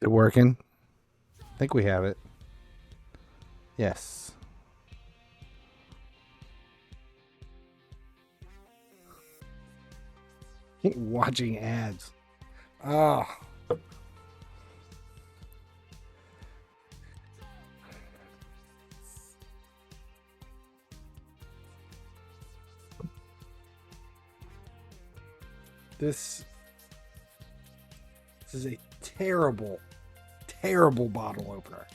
It working? I think we have it. Yes. Watching ads. Oh. This is a terrible, terrible bottle opener.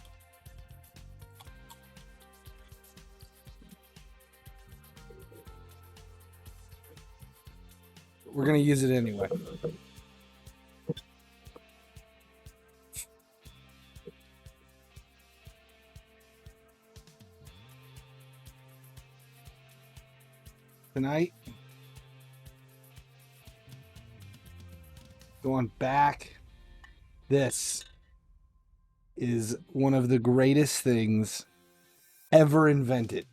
We're going to use it anyway. Tonight, going back, this is one of the greatest things ever invented.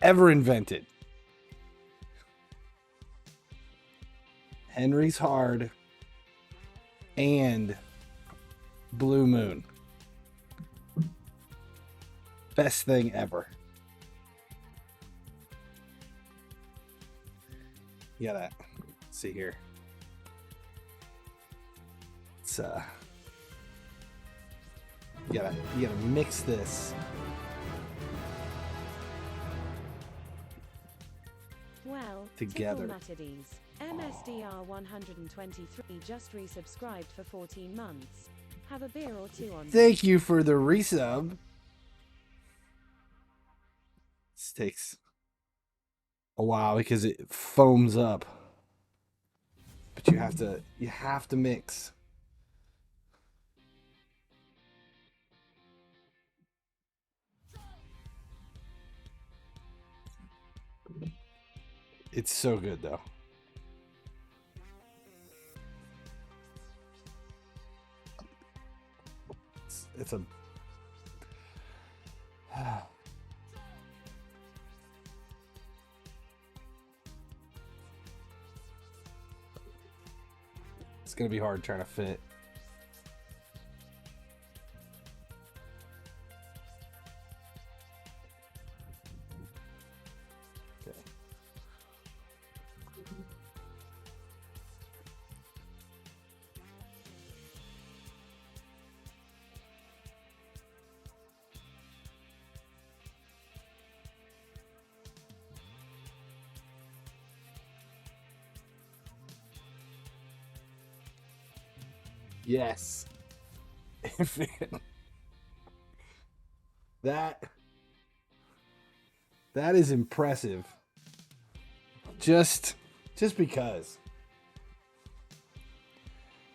Ever invented. Henry's Hard and Blue Moon. Best thing ever. You gotta see here. It's you gotta mix this. Well, together. MSDR 123 just resubscribed for 14 months. Have a beer or two on. Thank you for the resub. This takes a while because it foams up. But you have to mix. It's so good though. It's a it's gonna be hard trying to fit. Okay. Yes. That is impressive. Just because.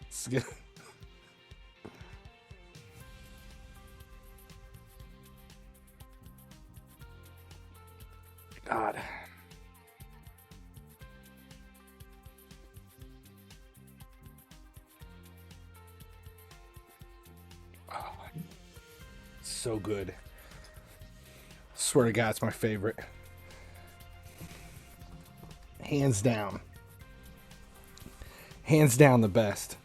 It's good. God. So good. Swear to God, it's my favorite. Hands down. Hands down the best.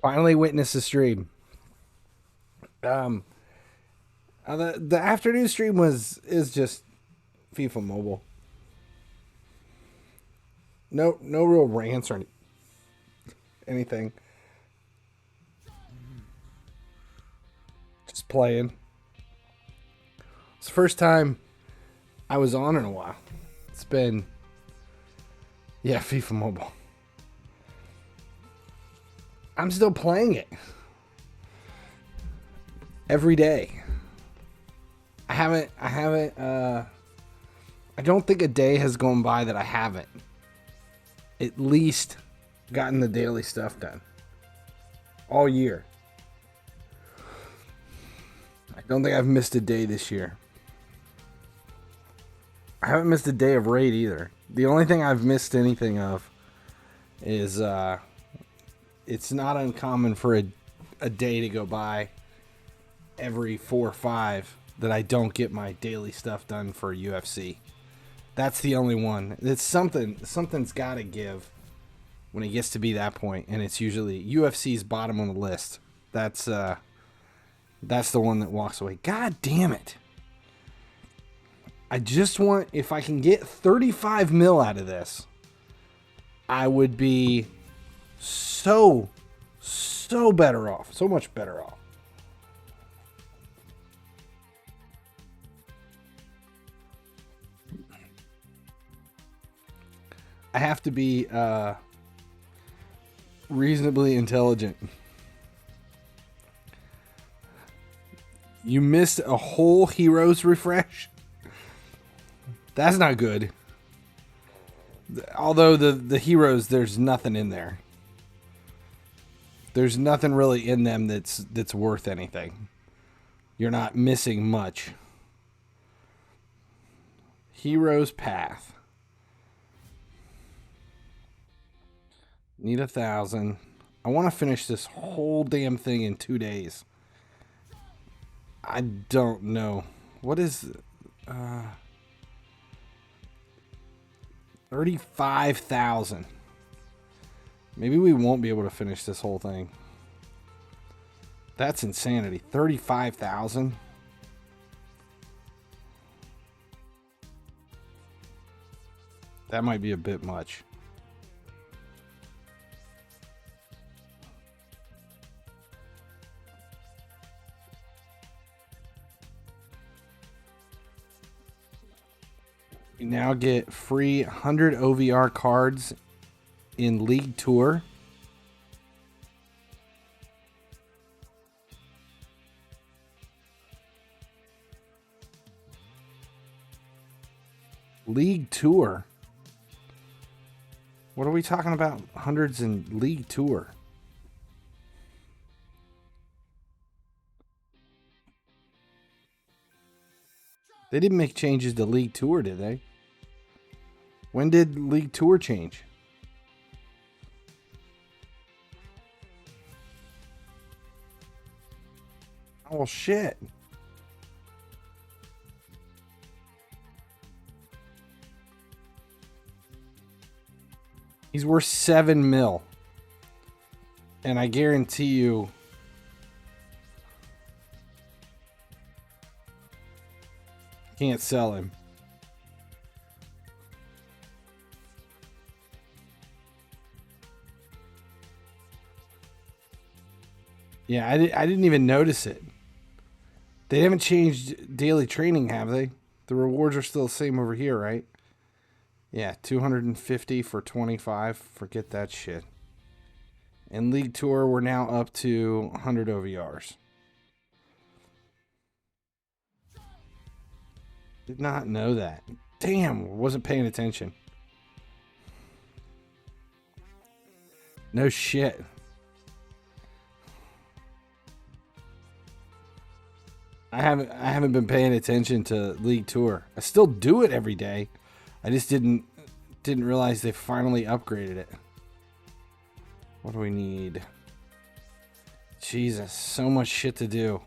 Finally witnessed the stream. The afternoon stream is just FIFA Mobile. No real rants or anything. Just playing. It's the first time I was on in a while. It's been, yeah, FIFA Mobile. I'm still playing it every day. I don't think a day has gone by that I haven't at least gotten the daily stuff done all year. I don't think I've missed a day this year. I haven't missed a day of raid either. The only thing I've missed anything of is it's not uncommon for a day to go by every 4 or 5 that I don't get my daily stuff done for UFC. That's the only one. It's something's got to give when it gets to be that point, and it's usually UFC's bottom on the list. That's the one that walks away. God damn it. I just want, if I can get 35 mil out of this, I would be so better off. So much better off. I have to be reasonably intelligent. You missed a whole Heroes refresh? That's not good. Although the Heroes, there's nothing in there. There's nothing really in them that's worth anything. You're not missing much. Heroes Path. Need 1,000. I want to finish this whole damn thing in 2 days. I don't know. What is... 35,000. Maybe we won't be able to finish this whole thing. That's insanity. 35,000. That might be a bit much. You now get free 100 OVR cards in League Tour. League Tour. What are we talking about? Hundreds in League Tour. They didn't make changes to League Tour, did they? When did League Tour change? Oh, shit. He's worth 7 mil. And I guarantee you... can't sell him. Yeah, I didn't even notice it. They haven't changed daily training, have they? The rewards are still the same over here, right? Yeah, 250 for 25. Forget that shit. In League Tour, we're now up to 100 OVRs. Did not know that. Damn, wasn't paying attention. No shit. I haven't been paying attention to League Tour. I still do it every day. I just didn't realize they finally upgraded it. What do we need? Jesus, so much shit to do.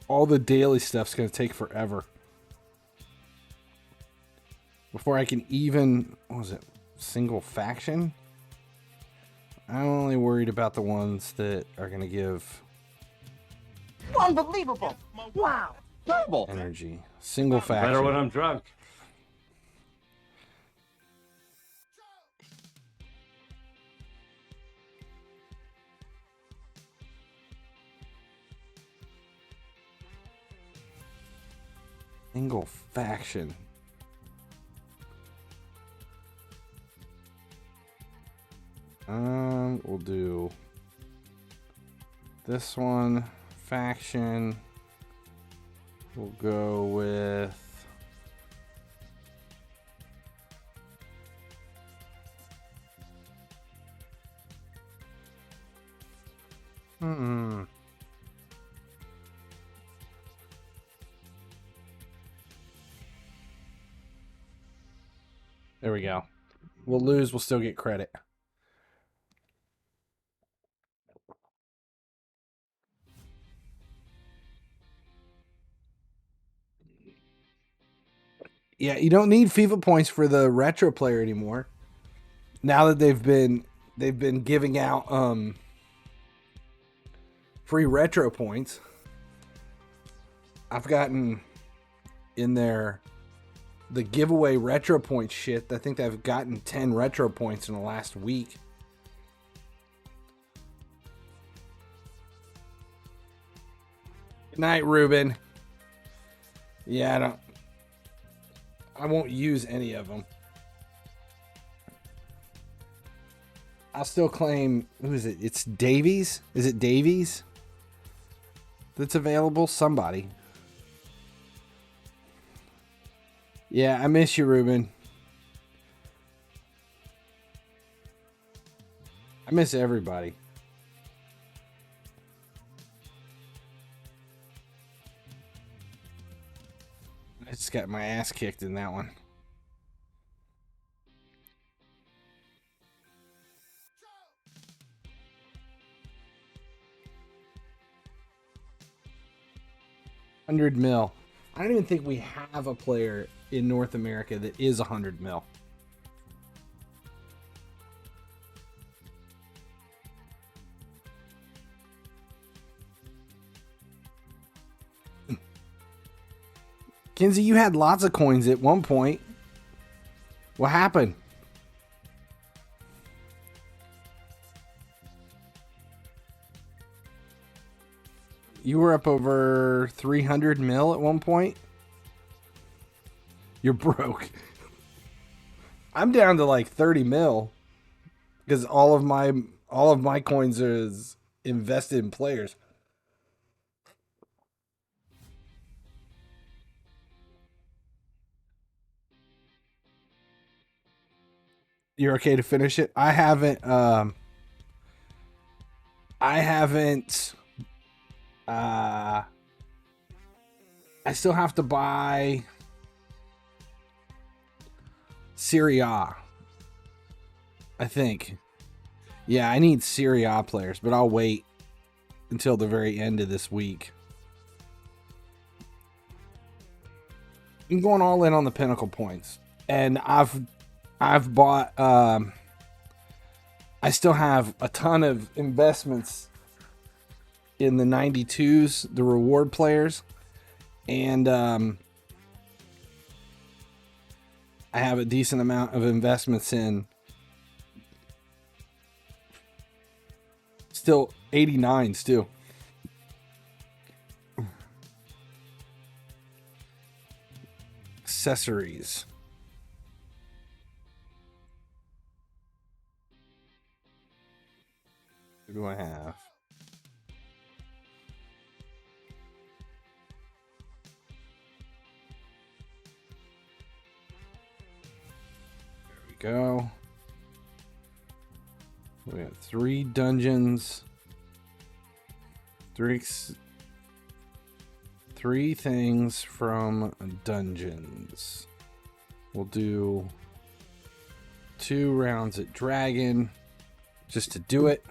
All the daily stuff's going to take forever. Before I can even, what was it, single faction? I'm only worried about the ones that are going to give... Unbelievable! Wow! Terrible! Energy. Single faction. Better when I'm drunk. Single faction. We'll do this one. Faction. We'll go with There we go. We'll lose, we'll still get credit. Yeah, you don't need FIFA points for the retro player anymore. Now that they've been giving out free retro points. I've gotten in there the giveaway retro point shit. I think I've gotten 10 retro points in the last week. Good night, Ruben. Yeah, I won't use any of them. I'll still claim, who is it? It's Davies? Is it Davies that's available? Somebody. Yeah, I miss you, Ruben. I miss everybody. I just got my ass kicked in that one. $100 mil. I don't even think we have a player in North America that is 100 mil. Kinsey, you had lots of coins at one point. What happened? You were up over 300 mil at one point. You're broke. I'm down to like 30 mil because all of my coins is invested in players. You're okay to finish it? I haven't I still have to buy Serie A, I think. Yeah, I need Serie A players, but I'll wait until the very end of this week. I'm going all in on the Pinnacle points. And I've bought I still have a ton of investments in the 92s, the reward players, and I have a decent amount of investments in still 89s too. Accessories. What do I have? There we go. We have 3 dungeons. 3 things from dungeons. We'll do 2 rounds at Dragon just to do it.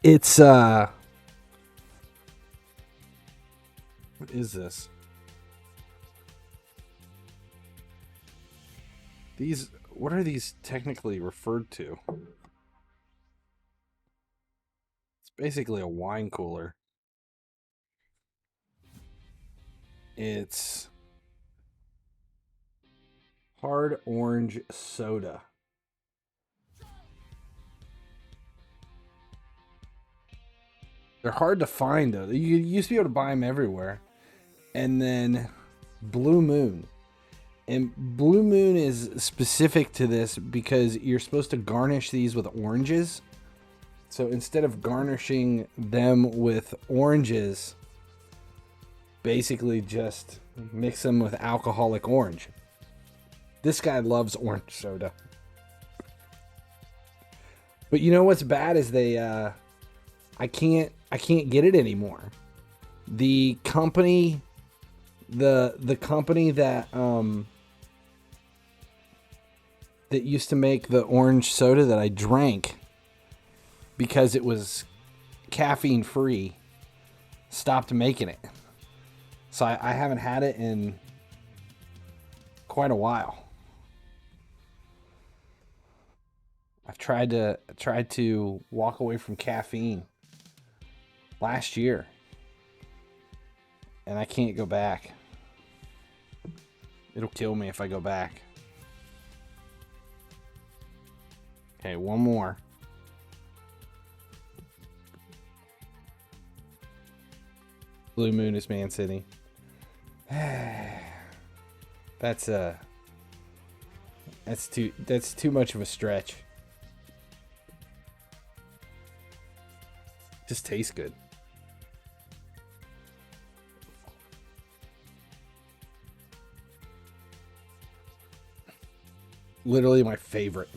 It's what is this? These, what are these technically referred to? It's basically a wine cooler. It's hard orange soda. They're hard to find though. You used to be able to buy them everywhere. And then Blue Moon. And Blue Moon is specific to this because you're supposed to garnish these with oranges. So instead of garnishing them with oranges, basically just mix them with alcoholic orange. This guy loves orange soda. But you know what's bad is they I can't get it anymore. The company the company that that used to make the orange soda that I drank because it was caffeine free stopped making it. So I haven't had it in quite a while. I've tried to walk away from caffeine last year, and I can't go back. It'll kill me if I go back. Okay, one more. Blue Moon is Man City. That's too much of a stretch. Just tastes good. Literally my favorite.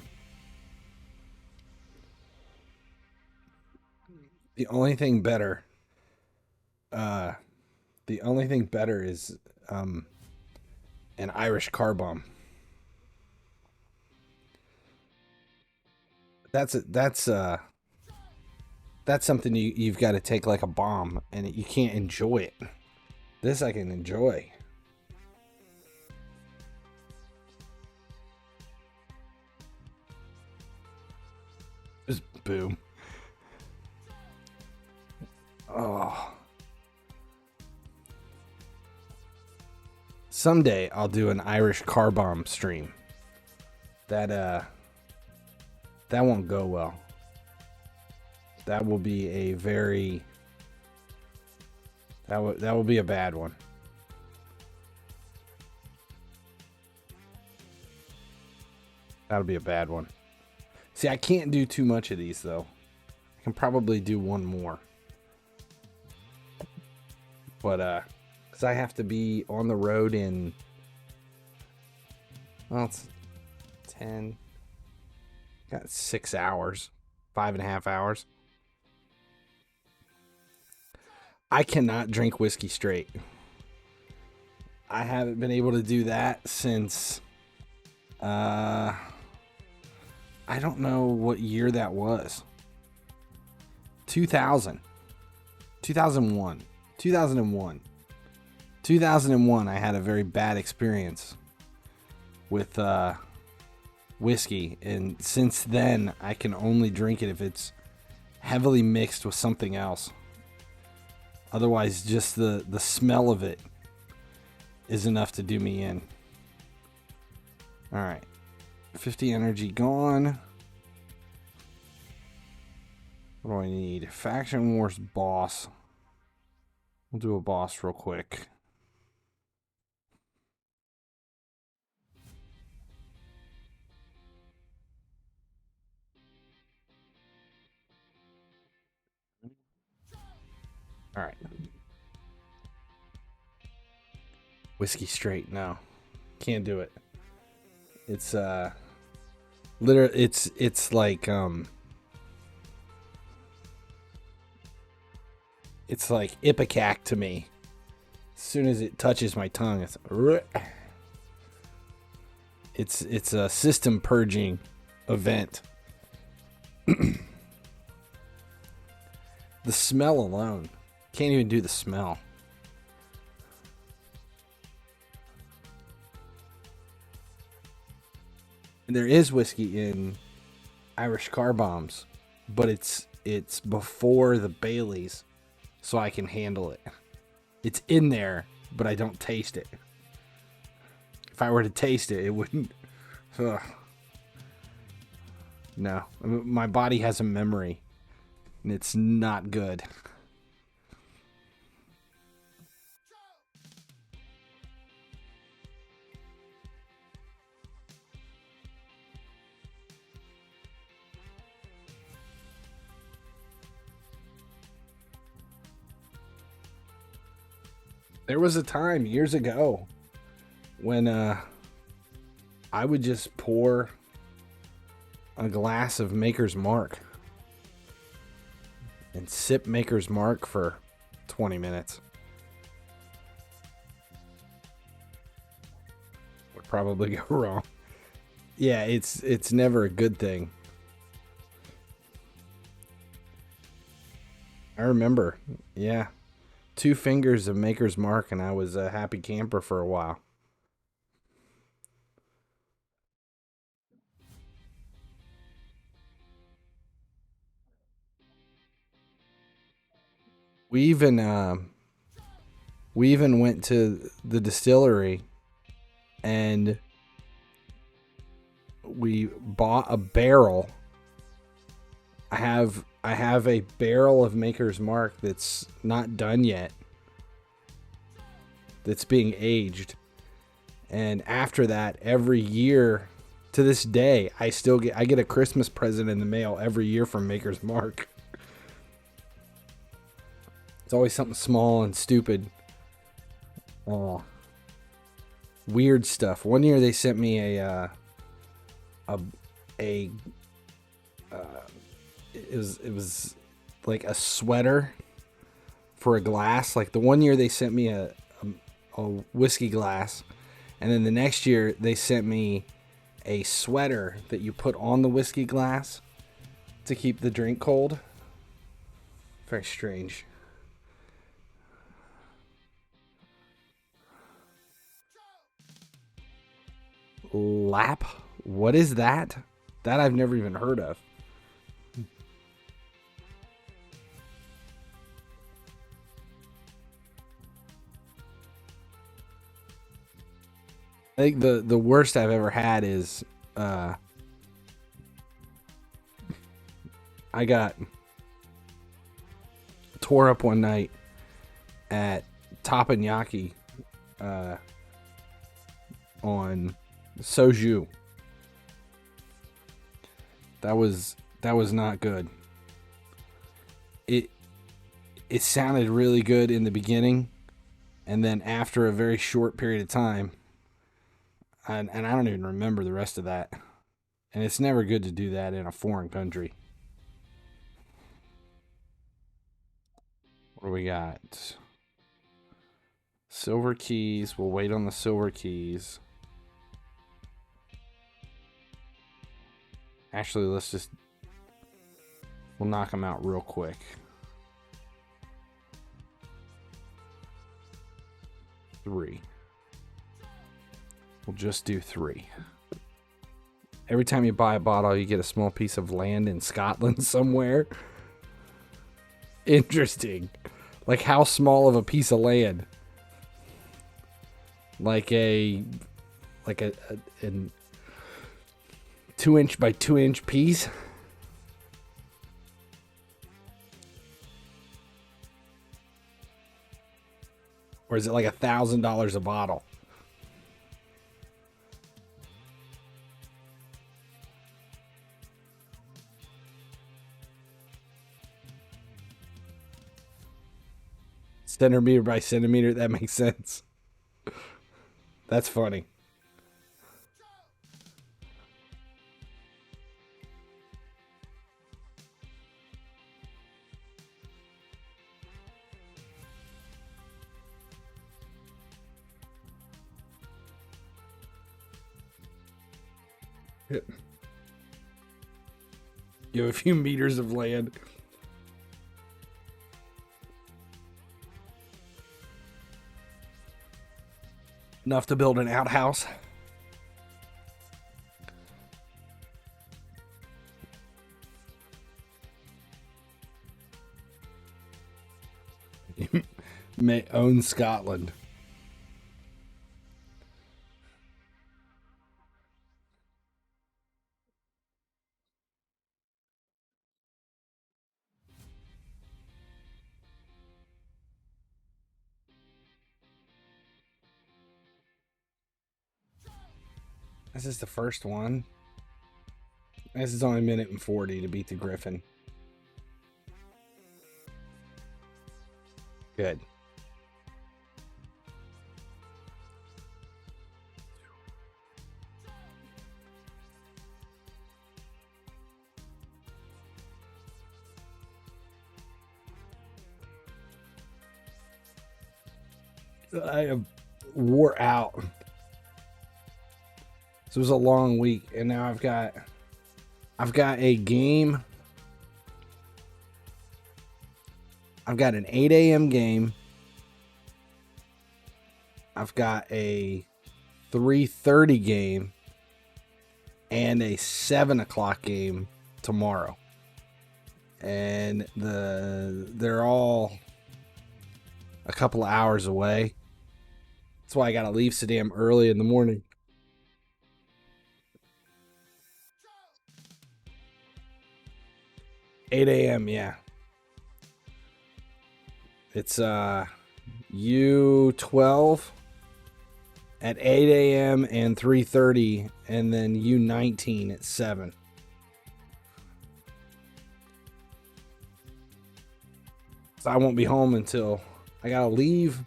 The only thing better is an Irish car bomb. That's something you've got to take like a bomb, and you can't enjoy it. This I can enjoy. Just boom. Oh. Someday I'll do an Irish car bomb stream. That won't go well. That will be a very... That will be a bad one. That'll be a bad one. See, I can't do too much of these, though. I can probably do one more. But, because I have to be on the road in... Well, it's 10... Got 6 hours. 5.5 hours. I cannot drink whiskey straight. I haven't been able to do that since... I don't know what year that was. 2000. 2001. 2001. 2001, I had a very bad experience with whiskey. And since then, I can only drink it if it's heavily mixed with something else. Otherwise, just the smell of it is enough to do me in. Alright. 50 energy gone. What do I need? Faction Wars boss. We'll do a boss real quick. Alright. Whiskey straight, no. Can't do it. It's literally it's like it's like Ipecac to me. As soon as it touches my tongue, it's a system purging event. The smell alone. Can't even do the smell. And there is whiskey in Irish car bombs, but it's before the Baileys, so I can handle it. It's in there, but I don't taste it. If I were to taste it, it wouldn't. Ugh. No, my body has a memory, and it's not good. There was a time years ago when I would just pour a glass of Maker's Mark and sip Maker's Mark for 20 minutes. Would probably go wrong. Yeah, it's never a good thing. I remember. Yeah. 2 fingers of Maker's Mark and I was a happy camper for a while. We even went to the distillery and we bought a barrel. I have a barrel of Maker's Mark that's not done yet. That's being aged. And after that, every year to this day, I get a Christmas present in the mail every year from Maker's Mark. It's always something small and stupid. Oh, weird stuff. One year they sent me it was like a sweater for a glass. Like the one year they sent me a whiskey glass, and then the next year they sent me a sweater that you put on the whiskey glass to keep the drink cold. Very strange. Lap? What is that? That I've never even heard of. I think the worst I've ever had is I got tore up one night at Teppanyaki on Soju. That was not good. It sounded really good in the beginning, and then after a very short period of time, and I don't even remember the rest of that. And it's never good to do that in a foreign country. What do we got? Silver keys. We'll wait on the silver keys. Actually, we'll knock them out real quick. Three. We'll just do 3. Every time you buy a bottle, you get a small piece of land in Scotland somewhere. Interesting. Like how small of a piece of land? Like a 2-inch by 2-inch piece? Or is it like $1,000 a bottle? Centimeter by centimeter, that makes sense. That's funny. You have a few meters of land. Enough to build an outhouse. You may own Scotland. This is the first one. This is only 1:40 to beat the Griffin. Good. I am wore out. So it was a long week, and now I've got a game. I've got an 8 a.m. game. I've got a 3:30 game and a 7 o'clock game tomorrow. And they're all a couple of hours away. That's why I got to leave so damn early in the morning. $8 a.m., yeah. It's U12 at 8 a.m. and 3:30, and then U19 at 7. So I won't be home until I gotta leave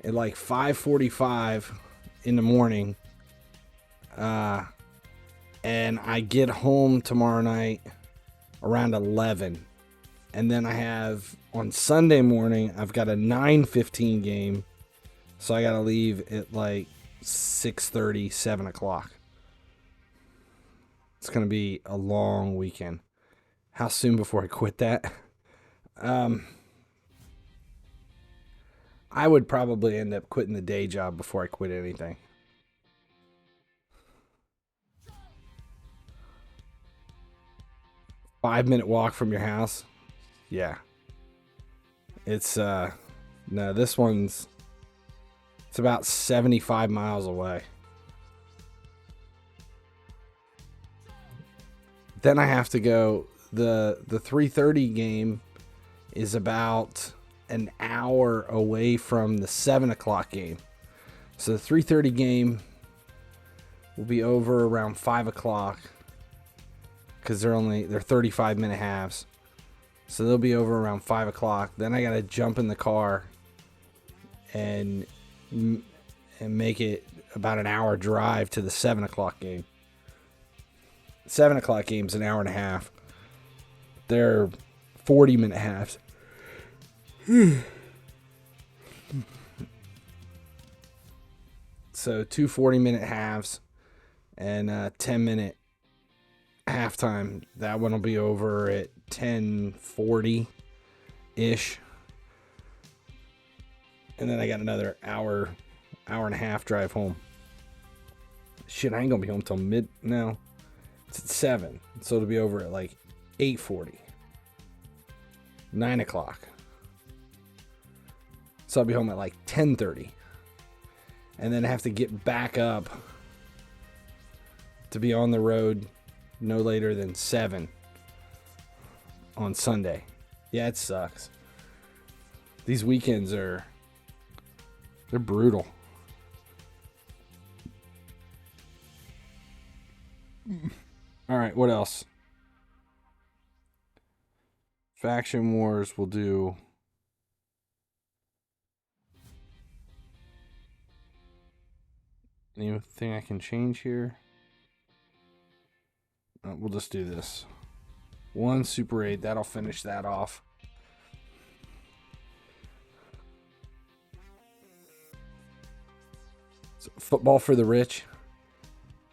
at like 5:45 in the morning. And I get home tomorrow night around 11. And then I have, on Sunday morning, I've got a 9:15 game. So I got to leave at like 6:30, 7 o'clock. It's going to be a long weekend. How soon before I quit that? I would probably end up quitting the day job before I quit anything. Five-minute walk from your house. Yeah. It's, no, this one's, it's about 75 miles away. Then I have to go, the 3:30 game is about an hour away from the 7 o'clock game. So the 3:30 game will be over around 5 o'clock because they're 35-minute halves. So they'll be over around 5 o'clock. Then I got to jump in the car and make it about an hour drive to the 7 o'clock game. 7 o'clock game's an hour and a half. They're 40-minute halves. So 2 40-minute halves and a 10-minute halftime. That one will be over at 10:40-ish. And then I got another hour and a half drive home. Shit, I ain't gonna be home till no. It's at 7. So it'll be over at like 8:40. 9 o'clock. So I'll be home at like 10:30. And then I have to get back up to be on the road no later than 7 on Sunday. Yeah, it sucks. These weekends they're brutal. All right, what else? Faction Wars will do. Anything I can change here? We'll just do this. 1 Super 8, that'll finish that off. So, football for the rich.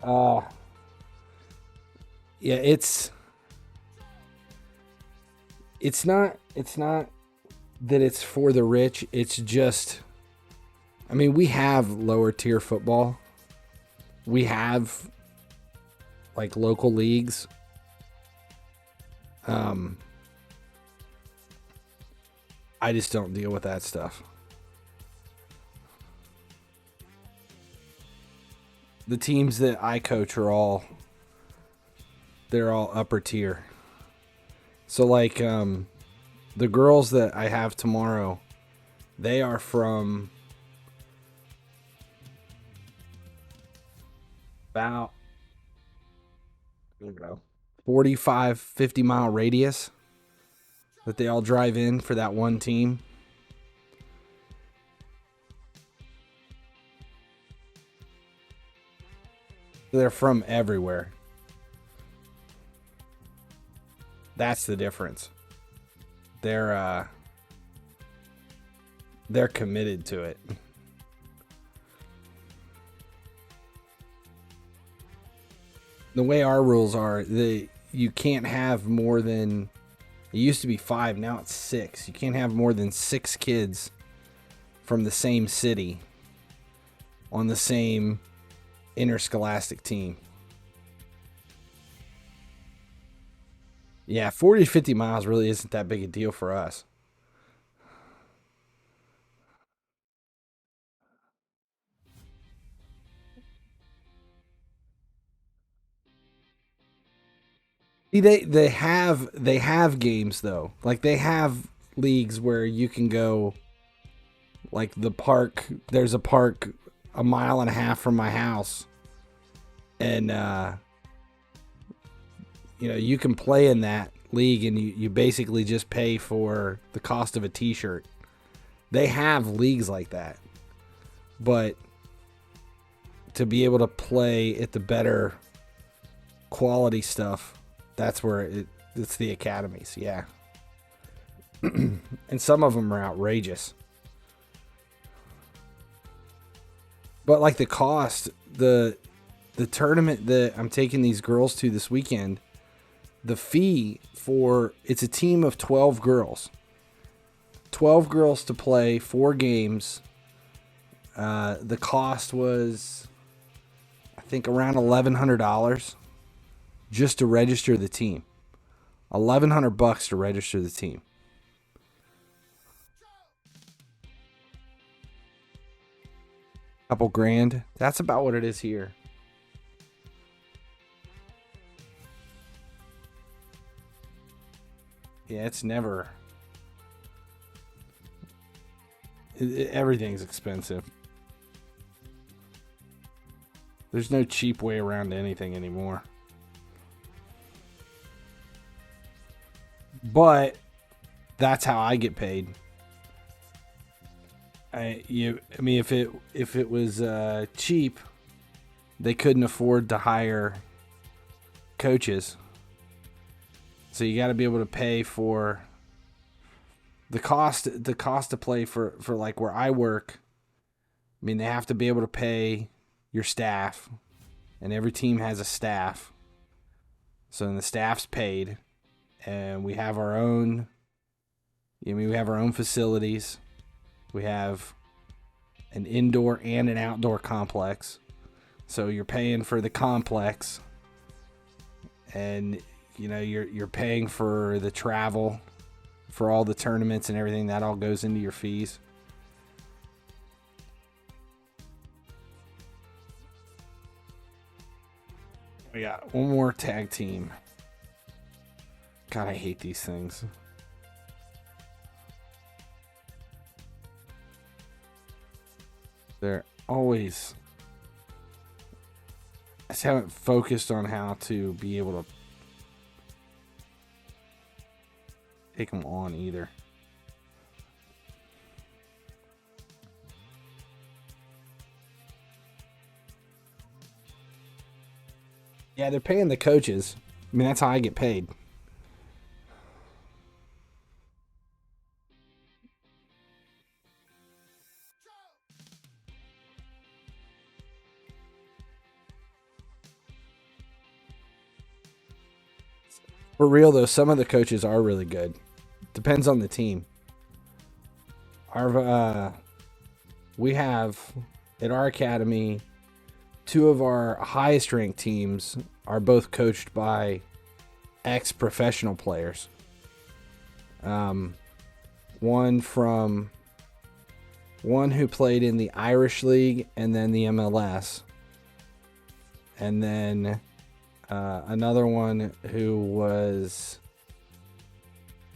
Yeah, it's not that it's for the rich. It's just, I mean, we have lower tier football. We have like local leagues. I just don't deal with that stuff. The teams that I coach are they're all upper tier. So like the girls that I have tomorrow, they are from about 45, 50 mile radius that they all drive in for that one team. They're from everywhere. That's the difference. They're committed to it. The way our rules are, you can't have more than, it used to be 5, now it's 6. You can't have more than 6 kids from the same city on the same interscholastic team. Yeah, 40 to 50 miles really isn't that big a deal for us. See, they have games though. Like they have leagues where you can go, like the park. There's a park a mile and a half from my house, and you can play in that league, and you basically just pay for the cost of a t-shirt. They have leagues like that, but to be able to play at the better quality stuff, that's where it's the academies. Yeah. And some of them are outrageous, but like the cost, the tournament that I'm taking these girls to this weekend, the fee for, it's a team of 12 girls. 12 girls to play 4 games. The cost was, I think, around $1,100 just to register the team. $1,100 to register the team. Couple grand. That's about what it is here. Yeah, it's never. Everything's expensive. There's no cheap way around anything anymore. But that's how I get paid. If it was cheap, they couldn't afford to hire coaches. So you got to be able to pay for the cost to play for like where I work. I mean, they have to be able to pay your staff, and every team has a staff. So then the staff's paid, and we have our own. We have our own facilities. We have an indoor and an outdoor complex. So you're paying for the complex, and you're paying for the travel for all the tournaments and everything. That all goes into your fees. We got one more tag team. God, I hate these things. They're always... I just haven't focused on how to be able to take them on either. Yeah, they're paying the coaches. I mean, that's how I get paid. For real though, some of the coaches are really good. Depends on the team. We have at our academy, 2 of our highest ranked teams are both coached by ex-professional players. One who played in the Irish League and then the MLS, and then another one who was.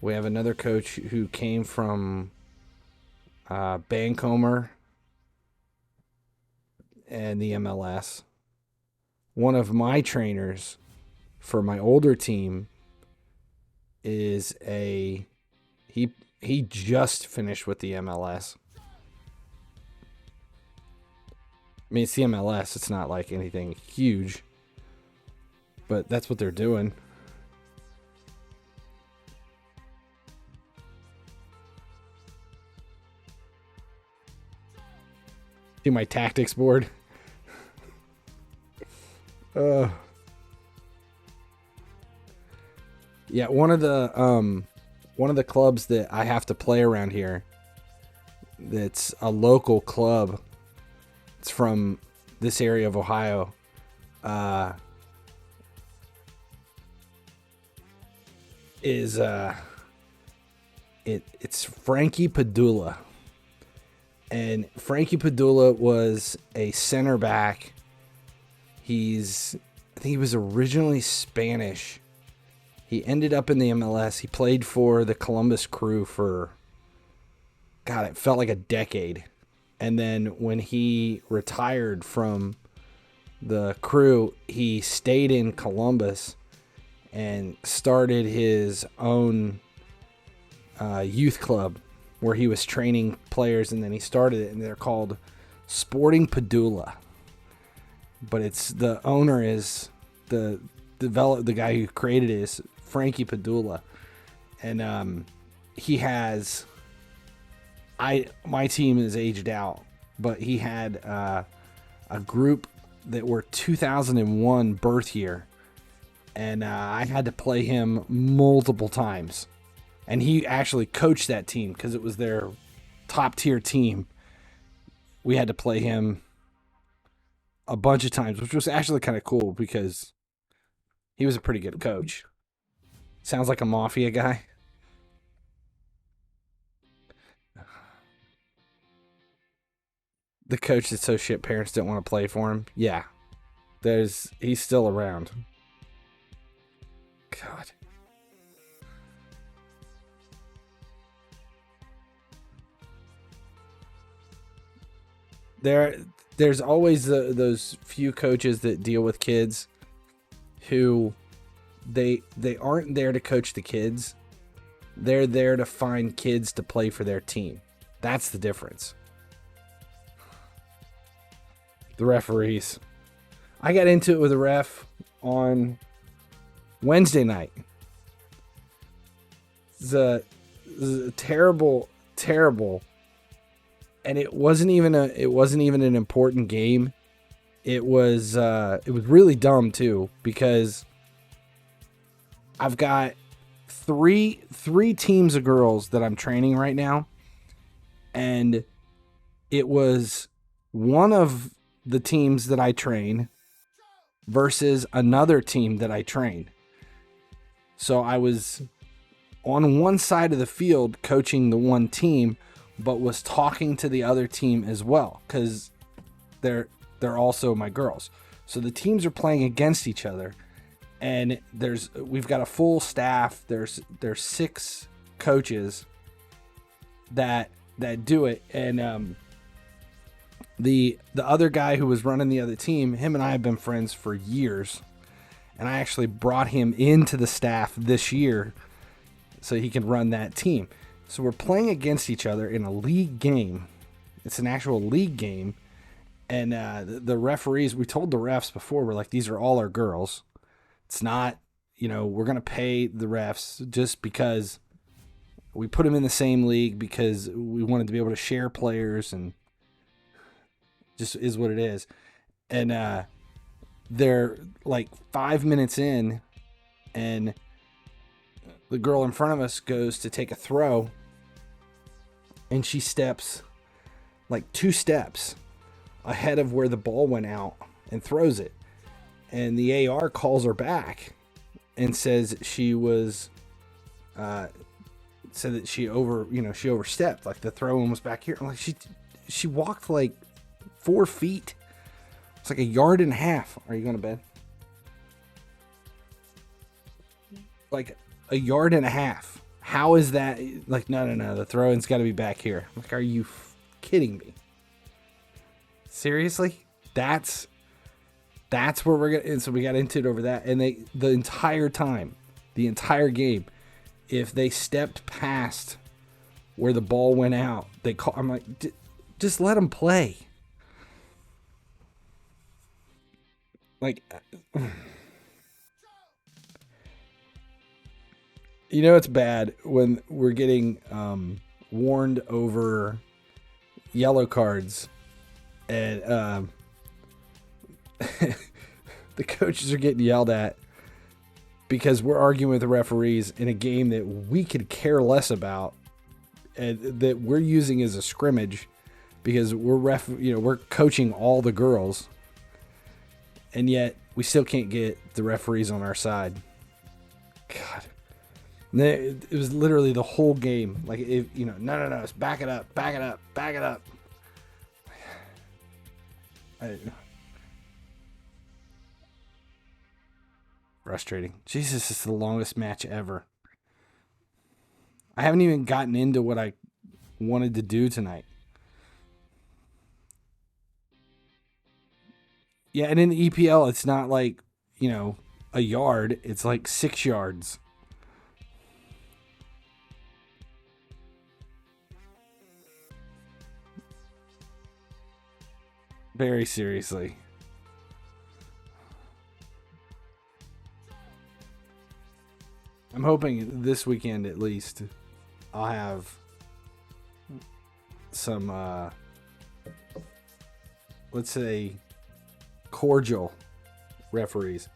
We have another coach who came from Bancomer and the MLS. One of my trainers for my older team is he just finished with the MLS. I mean, it's the MLS. It's not like anything huge, but that's what they're doing. See my tactics board? Yeah, one of the clubs that I have to play around here, that's a local club. It's from this area of Ohio. It's Frankie Padula. And Frankie Padula was a center back. I think he was originally Spanish. He ended up in the MLS. He played for the Columbus Crew for, God, it felt like a decade. And then when he retired from the Crew, he stayed in Columbus and started his own youth club where he was training players, and then he started it, and they're called Sporting Padula. But it's the owner is the guy who created it is Frankie Padula, and he has my team is aged out, but he had a group that were 2001 birth year, and I had to play him multiple times. And he actually coached that team because it was their top tier team. We had to play him a bunch of times, which was actually kind of cool because he was a pretty good coach. Sounds like a mafia guy. The coach that's so shit parents don't want to play for him. Yeah. He's still around. God. There's always those few coaches that deal with kids who they aren't there to coach the kids. They're there to find kids to play for their team. That's the difference. The referees. I got into it with a ref on Wednesday night. It was a terrible, and it wasn't even an important game. It was really dumb too, because I've got three teams of girls that I'm training right now, and it was one of the teams that I train versus another team that I train. So I was on one side of the field coaching the one team, but was talking to the other team as well, because they're also my girls. So the teams are playing against each other, and we've got a full staff. There's 6 coaches that do it, and the other guy who was running the other team, him and I have been friends for years, and I actually brought him into the staff this year so he can run that team. So we're playing against each other in a league game. It's an actual league game. And the referees, we told the refs before, we're like, these are all our girls. It's not, we're going to pay the refs just because we put them in the same league because we wanted to be able to share players, and just is what it is. And they're like 5 minutes in, and the girl in front of us goes to take a throw, and she steps like 2 steps ahead of where the ball went out and throws it. And the AR calls her back and says she was, said that she overstepped. Like the throw in was back here. I'm like, she walked like 4 feet. It's like a yard and a half. Are you going to bed? Like a yard and a half. How is that? Like, no. The throw-in's got to be back here. I'm like, are you kidding me? Seriously? That's where we're going. And so we got into it over that. And the entire time, the entire game, if they stepped past where the ball went out, they call. I'm like, just let them play. Like, it's bad when we're getting warned over yellow cards, and the coaches are getting yelled at because we're arguing with the referees in a game that we could care less about, and that we're using as a scrimmage because we're coaching all the girls, and yet we still can't get the referees on our side. God. It was literally the whole game. Like, no, it's back it up. Frustrating. Jesus, it's the longest match ever. I haven't even gotten into what I wanted to do tonight. Yeah, and in the EPL, it's not like, a yard. It's like 6 yards. Very seriously. I'm hoping this weekend at least I'll have some, let's say, cordial referees.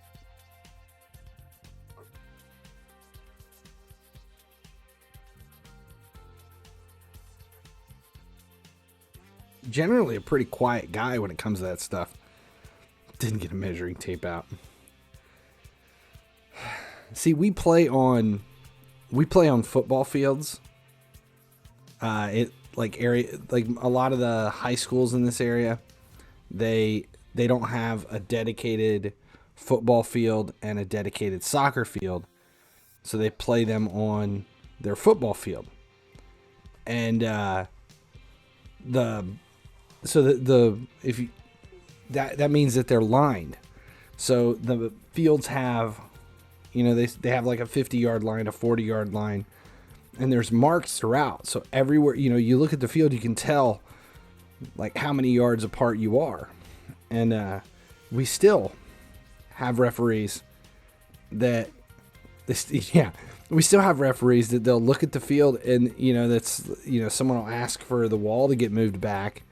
Generally a pretty quiet guy when it comes to that stuff. Didn't get a measuring tape out. See, we play on football fields. A lot of the high schools in this area, they don't have a dedicated football field and a dedicated soccer field, so they play them on their football field. And that means that they're lined. So the fields have, they have like a 50-yard line, a 40-yard line, and there's marks throughout. So everywhere, you look at the field, you can tell like how many yards apart you are. And we still have referees that we still have referees that they'll look at the field and, someone will ask for the wall to get moved back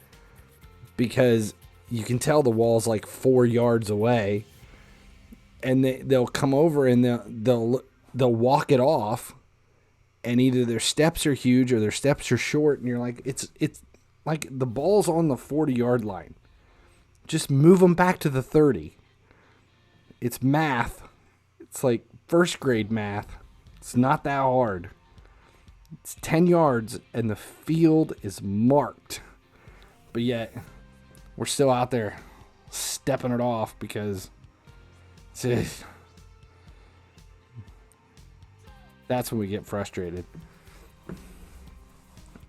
because you can tell the wall's like 4 yards away, and they'll come over and they'll walk it off, and either their steps are huge or their steps are short, and you're like, it's like the ball's on the 40-yard line. Just move them back to the 30. It's math. It's like first grade math. It's not that hard. It's 10 yards and the field is marked. But yet, we're still out there stepping it off because that's when we get frustrated.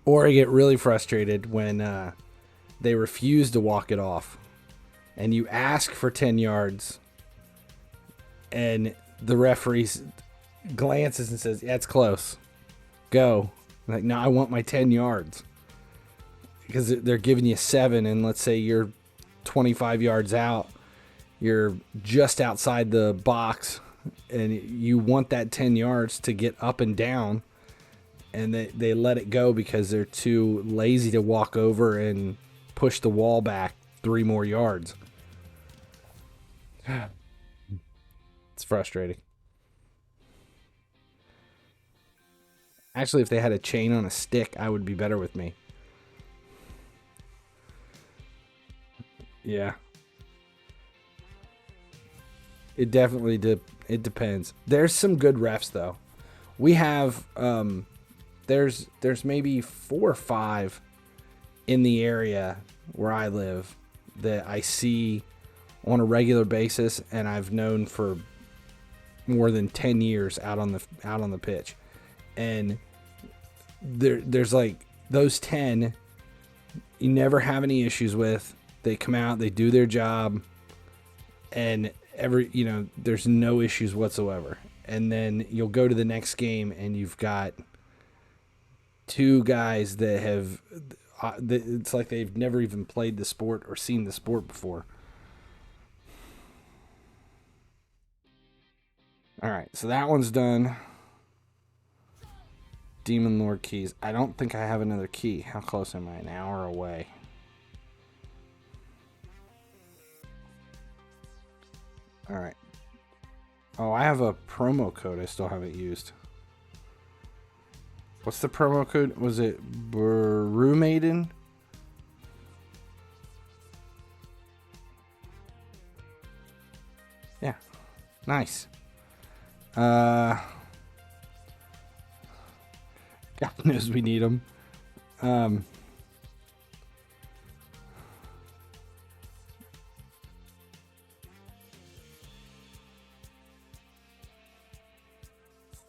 Or I get really frustrated when they refuse to walk it off. And you ask for 10 yards and the referee glances and says, yeah, it's close. Go. I'm like, no, I want my 10 yards. Because they're giving you 7, and let's say you're 25 yards out. You're just outside the box, and you want that 10 yards to get up and down. And they let it go because they're too lazy to walk over and push the wall back 3 more yards. It's frustrating. Actually, if they had a chain on a stick, I would be better with me. Yeah. It definitely it depends. There's some good refs though. We have there's maybe 4 or 5 in the area where I live that I see on a regular basis, and I've known for more than 10 years out on the pitch. And there's like those 10 you never have any issues with. They come out, they do their job, and there's no issues whatsoever. And then you'll go to the next game and you've got 2 guys that have it's like they've never even played the sport or seen the sport before. All right, so that one's done. Demon Lord keys. I don't think I have another key. How close am I? An hour away. All right. Oh, I have a promo code I still haven't used. What's the promo code? Was it Brew Maiden? Yeah. Nice. God knows we need them.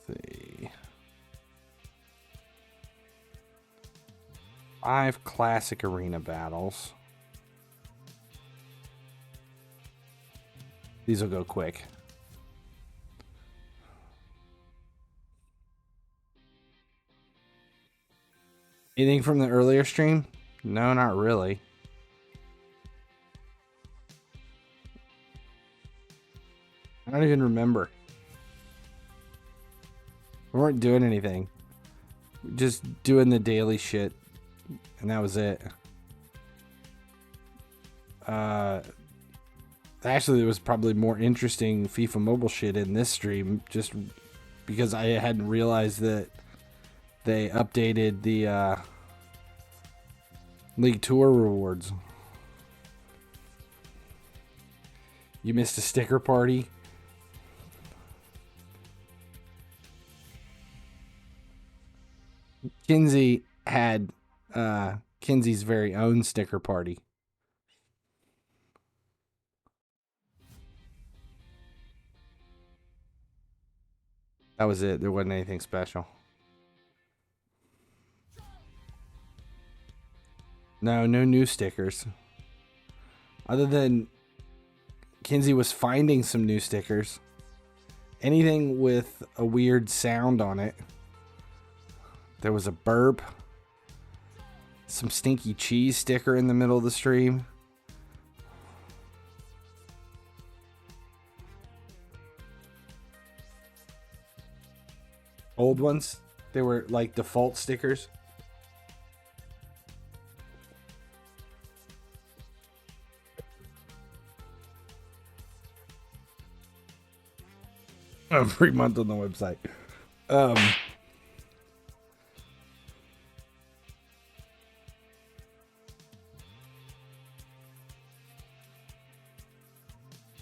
See. 5 classic arena battles. These will go quick. Anything from the earlier stream? No, not really. I don't even remember. We weren't doing anything. Just doing the daily shit. And that was it. Actually, there was probably more interesting FIFA Mobile shit in this stream. Just because I hadn't realized that they updated the League Tour rewards. You missed a sticker party? Kinsey had Kinsey's very own sticker party. That was it. There wasn't anything special. No new stickers. Other than Kinsey was finding some new stickers. Anything with a weird sound on it. There was a burp. Some stinky cheese sticker in the middle of the stream. Old ones. They were like default stickers. Every month on the website.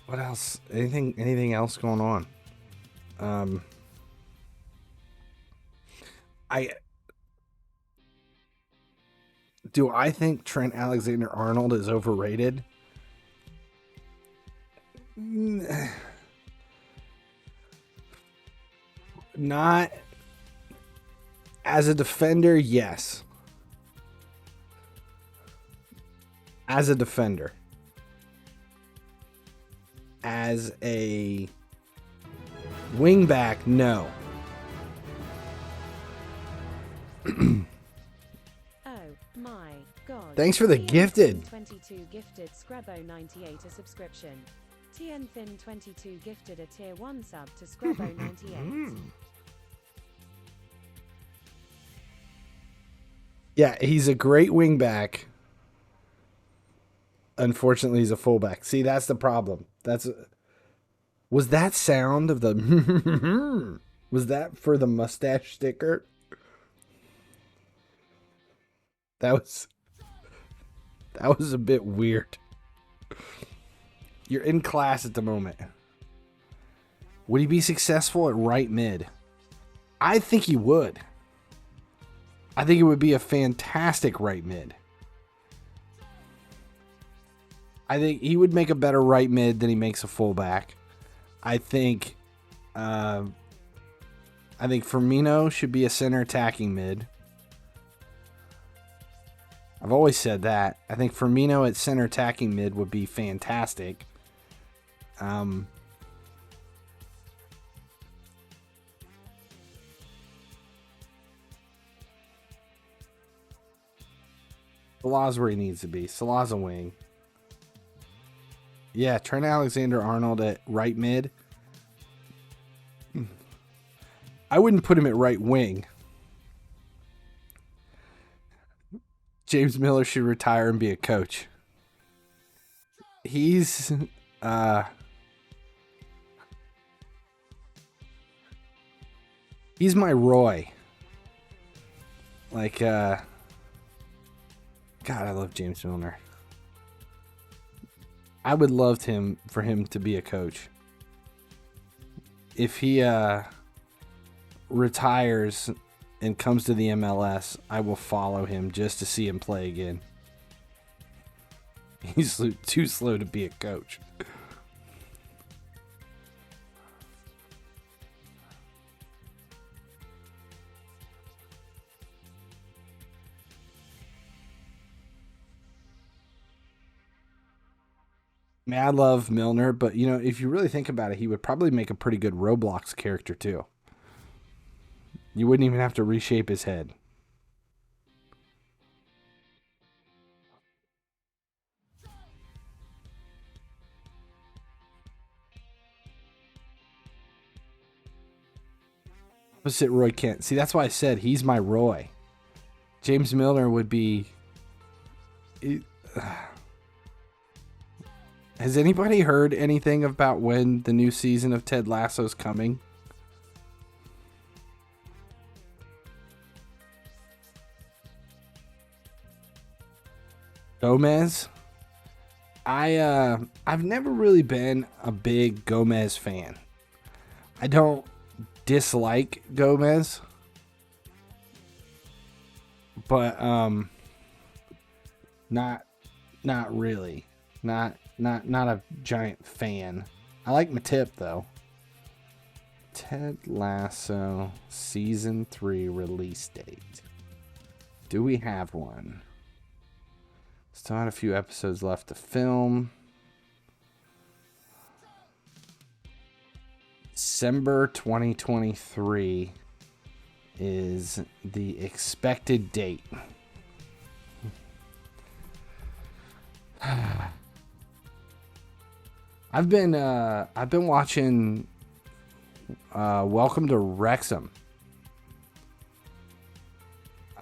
What else? Anything else going on? I think Trent Alexander-Arnold is overrated? Not as a defender, yes. As a defender. As a wingback, no. Oh my god. Thanks for the gifted. 22 gifted Scrabo 98 a subscription. TN Thin 22 gifted a tier 1 sub to Scrabo 98. Yeah, he's a great wingback. Unfortunately, he's a fullback. See, that's the problem. Was that sound of the was that for the mustache sticker? That was a bit weird. You're in class at the moment. Would he be successful at right mid? I think he would. I think it would be a fantastic right mid. I think he would make a better right mid than he makes a fullback. I think Firmino should be a center attacking mid. I've always said that. I think Firmino at center attacking mid would be fantastic. Salah's where he needs to be. Salah's a wing. Yeah, Trent Alexander-Arnold at right mid. I wouldn't put him at right wing. James Miller should retire and be a coach. He's He's my Roy. Like, God, I love James Milner. I would love for him to be a coach. If he retires and comes to the MLS, I will follow him just to see him play again. He's too slow to be a coach. I mean, I love Milner, but you know, if you really think about it, he would probably make a pretty good Roblox character too. You wouldn't even have to reshape his head. Opposite Roy Kent. See, that's why I said he's my Roy. James Milner would be... Has anybody heard anything about when the new season of Ted Lasso's coming? Gomez? I've never really been a big Gomez fan. I don't dislike Gomez, but not really. Not a giant fan. I like Matip though. Ted Lasso season 3 release date. Do we have one? Still had a few episodes left to film. December 2023 is the expected date. I've been watching Welcome to Wrexham.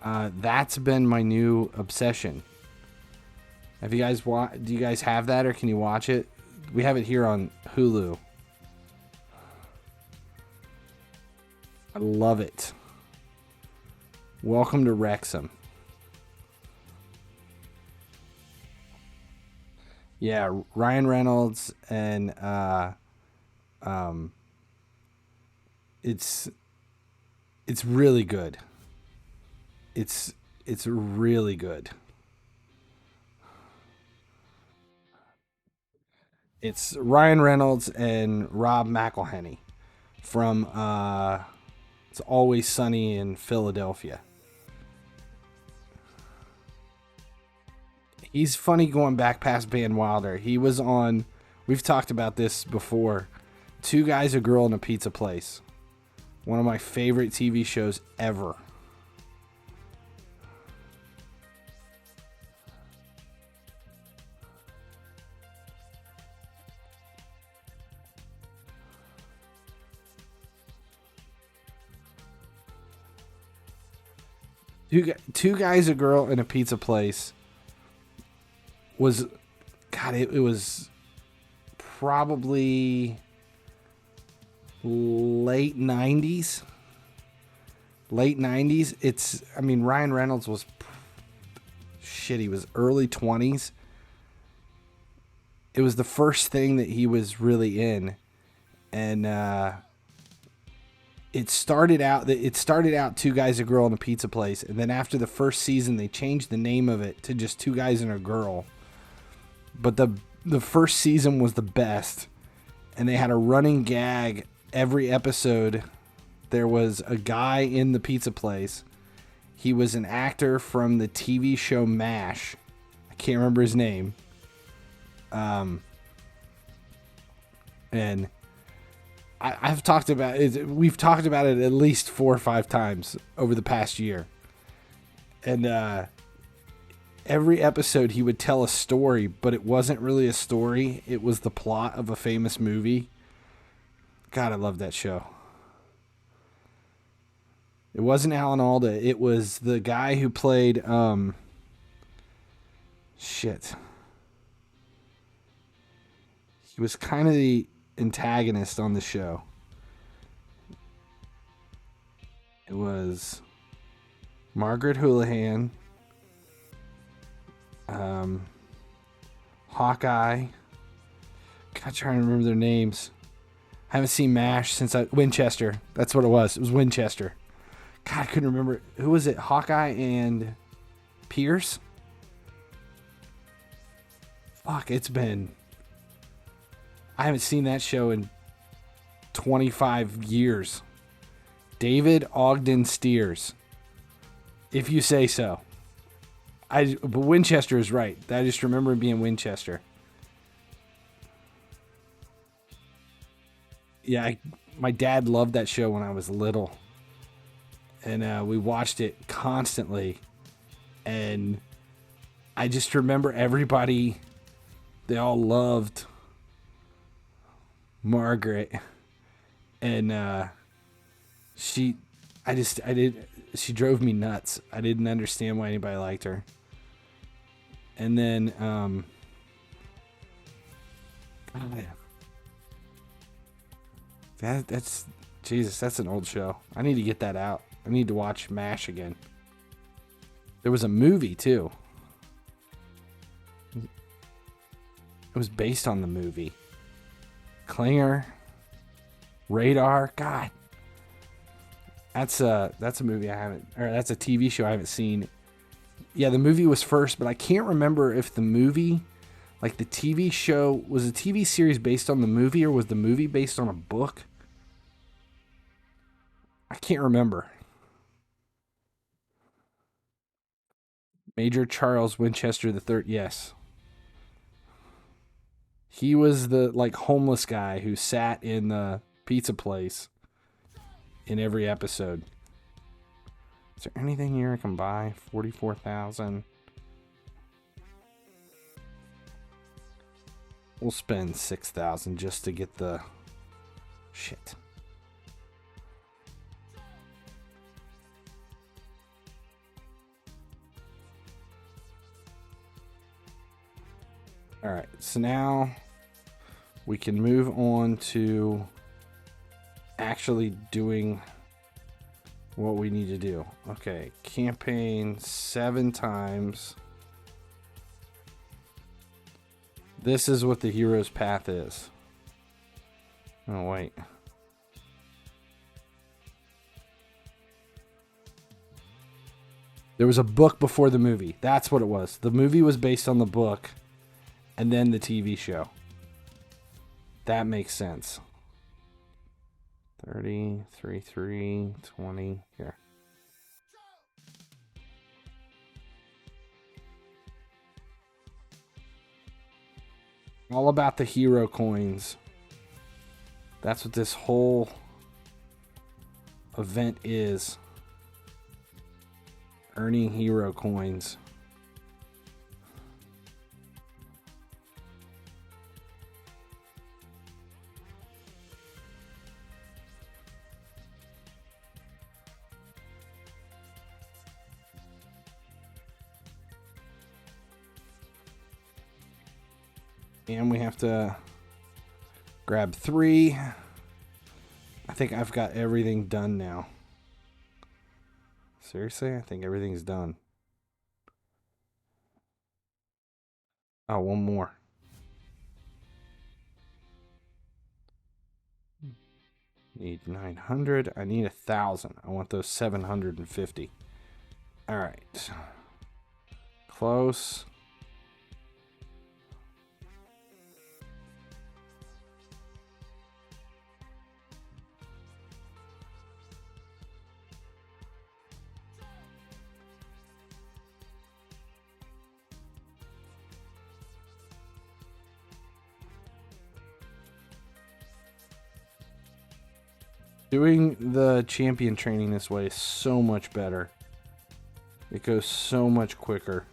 That's been my new obsession. Have you guys do you guys have that, or can you watch it? We have it here on Hulu. I love it. Welcome to Wrexham. Yeah, Ryan Reynolds and it's really good. It's really good. It's Ryan Reynolds and Rob McElhenney from It's Always Sunny in Philadelphia. He's funny going back past Van Wilder. He was on, we've talked about this before, Two Guys, a Girl, and a Pizza Place. One of my favorite TV shows ever. Two Guys, a Girl, and a Pizza Place was, God, it was probably late 90s. Late 90s. It's, I mean, Ryan Reynolds was, he was early 20s. It was the first thing that he was really in. And it started out Two Guys, a Girl, and a Pizza Place, and then after the first season they changed the name of it to just Two Guys and a Girl. But the first season was the best, and they had a running gag every episode. There was a guy in the pizza place. He was an actor from the TV show MASH. I can't remember his name. And I've talked about it. We've talked about it at least 4 or 5 times over the past year. And every episode he would tell a story, but it wasn't really a story. It was the plot of a famous movie. God, I love that show. It wasn't Alan Alda. It was the guy who played, He was kind of the antagonist on the show. It was Margaret Houlihan, Hawkeye. God, trying to remember their names. I haven't seen MASH since Winchester. That's what it was. It was Winchester. God, I couldn't remember. Who was it? Hawkeye and Pierce? Fuck, it's been... I haven't seen that show in 25 years. David Ogden Steers. If you say so. But Winchester is right. I just remember it being Winchester. Yeah, my dad loved that show when I was little. And we watched it constantly. And I just remember everybody, they all loved Margaret. And she drove me nuts. I didn't understand why anybody liked her. And then, that's Jesus. That's an old show. I need to get that out. I need to watch MASH again. There was a movie too. It was based on the movie. Klinger, Radar. God, that's a movie I haven't, or that's a TV show I haven't seen. Yeah, the movie was first, but I can't remember if the movie, like the TV show, was a TV series based on the movie or was the movie based on a book? I can't remember. Major Charles Winchester III, yes. He was the like homeless guy who sat in the pizza place in every episode. Is there anything here I can buy? 44,000. We'll spend 6,000 just to get the shit. All right, so now we can move on to actually doing what we need to do. Okay, campaign 7 times. This is what the hero's path is. Oh, wait. There was a book before the movie. That's what it was. The movie was based on the book and then the TV show. That makes sense. 30, 3, 3, 20, here. All about the hero coins. That's what this whole event is. Earning hero coins. And we have to grab 3. I think I've got everything done now. Seriously? I think everything's done. Oh, one more. Need 900. I need 1,000. I want those 750. All right. Close. Doing the champion training this way is so much better. It goes so much quicker.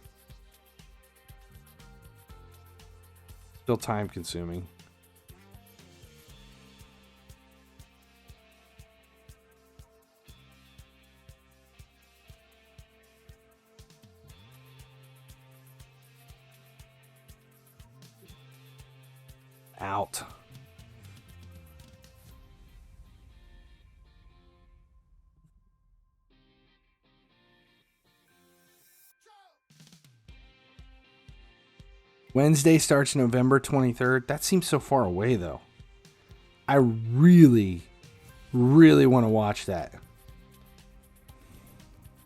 Still time consuming. Out. Wednesday starts November 23rd. That seems so far away, though. I really, really want to watch that.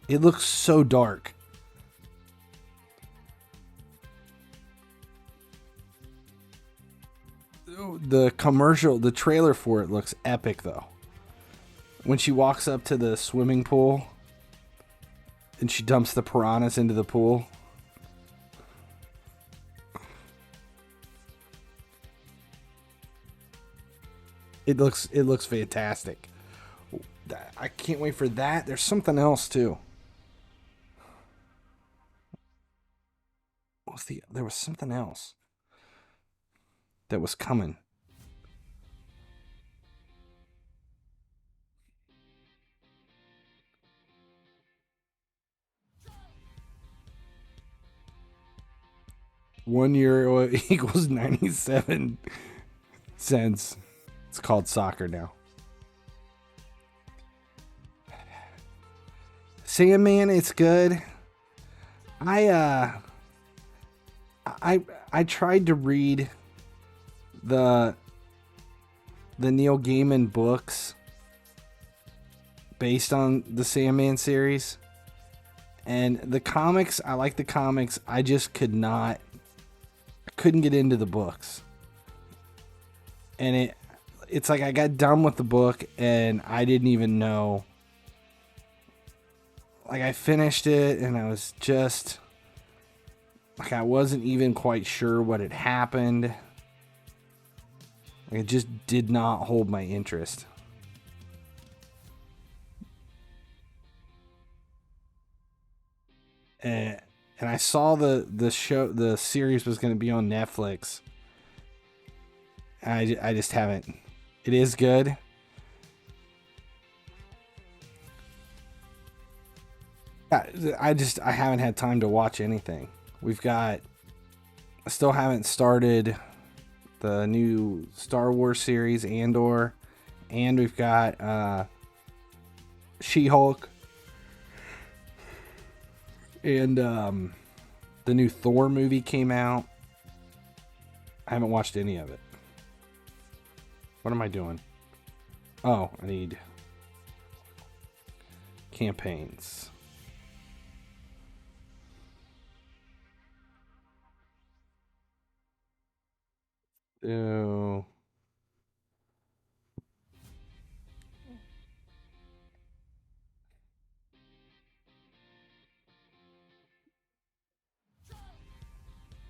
It looks so dark. The commercial, the trailer for it looks epic, though. When she walks up to the swimming pool and she dumps the piranhas into the pool. It looks fantastic. I can't wait for that. There's something else too. There was something else that was coming. €1 equals 97 cents. It's called soccer now. Sandman, it's good. I tried to read the Neil Gaiman books based on the Sandman series. And the comics, I like the comics. I just couldn't get into the books. And it's like I got done with the book and I didn't even know. Like, I finished it and I was just like, I wasn't even quite sure what had happened. Like, it just did not hold my interest. And I saw the series was going to be on Netflix. I just haven't. It is good. I haven't had time to watch anything. I still haven't started the new Star Wars series, Andor, and we've got She-Hulk, and the new Thor movie came out. I haven't watched any of it. What am I doing? Oh, I need campaigns. Ew.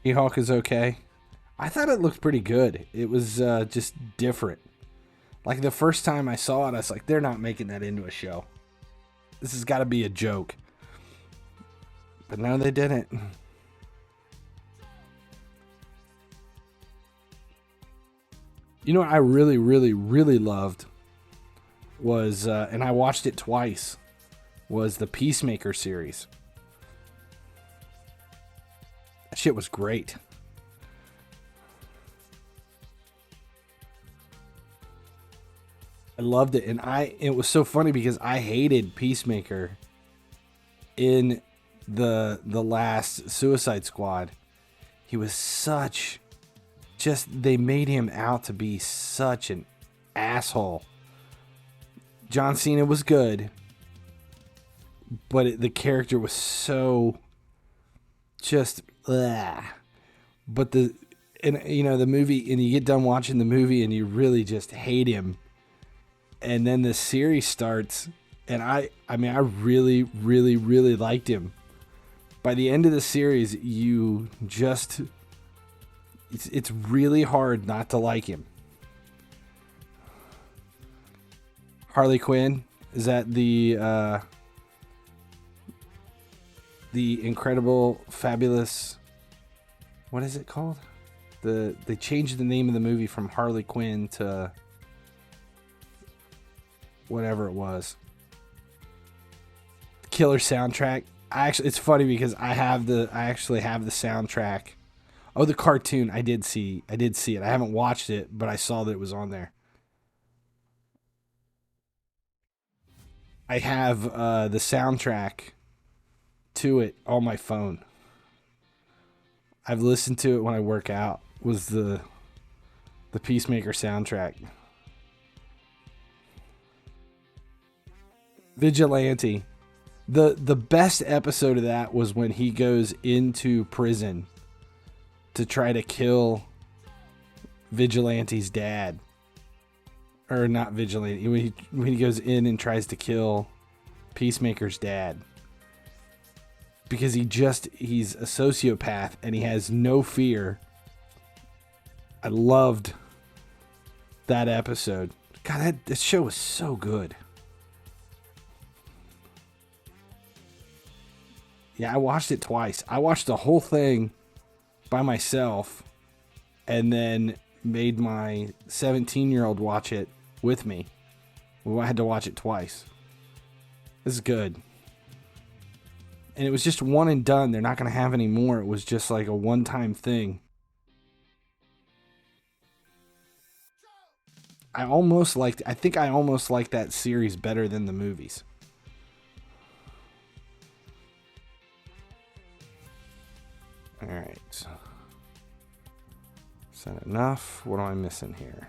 She-Hulk is okay. I thought it looked pretty good. It was just different. Like, the first time I saw it, I was like, they're not making that into a show. This has got to be a joke. But no, they didn't. You know what I really, really, really loved was, and I watched it twice, was the Peacemaker series. That shit was great. I loved it, and it was so funny because I hated Peacemaker in the last Suicide Squad. He was they made him out to be such an asshole. John Cena was good, but the character was so just ugh. But the movie, and you get done watching the movie and you really just hate him. And then the series starts, and I really, really, really liked him. By the end of the series, it's really hard not to like him. Harley Quinn, is that the incredible, fabulous, what is it called? They changed the name of the movie from Harley Quinn to whatever it was. Killer soundtrack. It's funny because I actually have the soundtrack. Oh, the cartoon. I did see it. I haven't watched it, but I saw that it was on there. I have the soundtrack to it on my phone. I've listened to it when I work out, was the Peacemaker soundtrack. Vigilante. The best episode of that was when he goes into prison to try to kill Vigilante's dad. Or not Vigilante. When he goes in and tries to kill Peacemaker's dad. Because he's a sociopath and he has no fear. I loved that episode. God, that show was so good. Yeah, I watched it twice. I watched the whole thing by myself and then made my 17-year-old watch it with me. I had to watch it twice. This is good. And it was just one and done. They're not going to have any more. It was just like a one-time thing. I think I almost liked that series better than the movies. Alright. Is that enough? What am I missing here?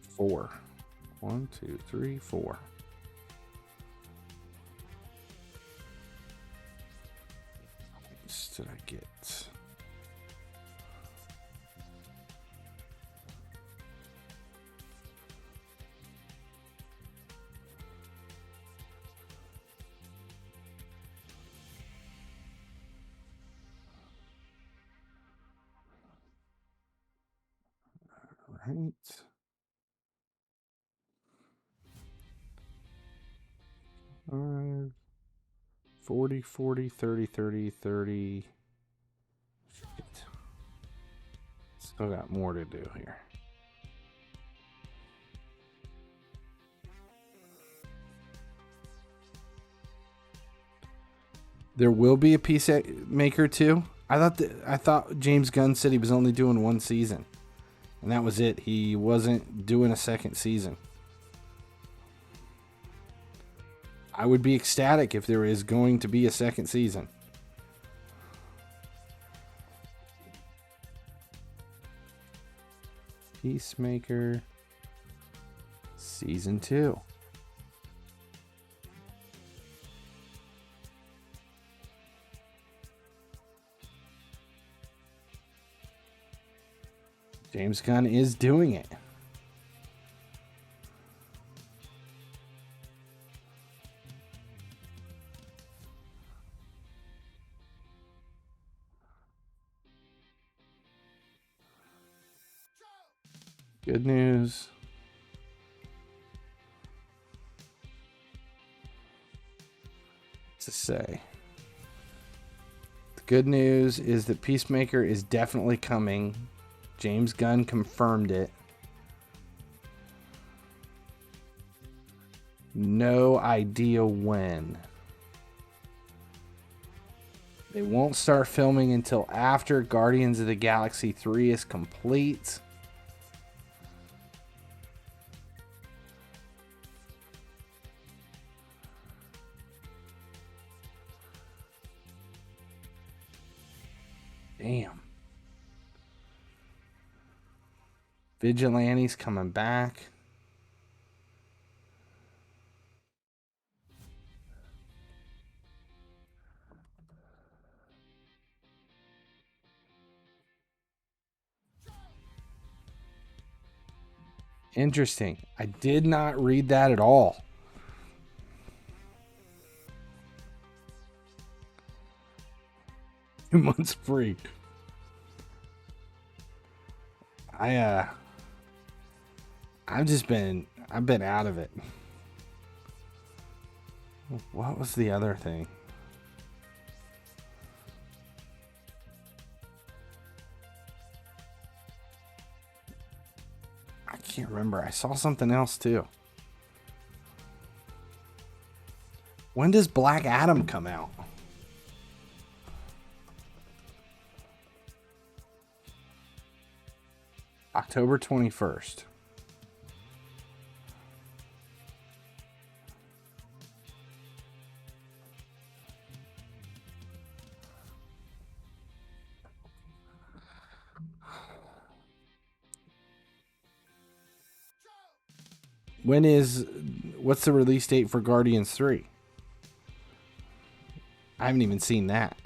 4. 1, 2, 3, 4. What did I get? Right. 40, 40, 30, 30, 30. Shit. Still got more to do here. There will be a Peacemaker 2. I thought James Gunn said he was only doing one season. And that was it. He wasn't doing a second season. I would be ecstatic if there is going to be a second season. Peacemaker Season 2. James Gunn is doing it. Good news. To say. The good news is that Peacemaker is definitely coming. James Gunn confirmed it. No idea when. They won't start filming until after Guardians of the Galaxy 3 is complete. Damn. Vigilante's coming back. Interesting. I did not read that at all. 2 months free. I've been out of it. What was the other thing? I can't remember. I saw something else too. When does Black Adam come out? October 21st. What's the release date for Guardians 3? I haven't even seen that.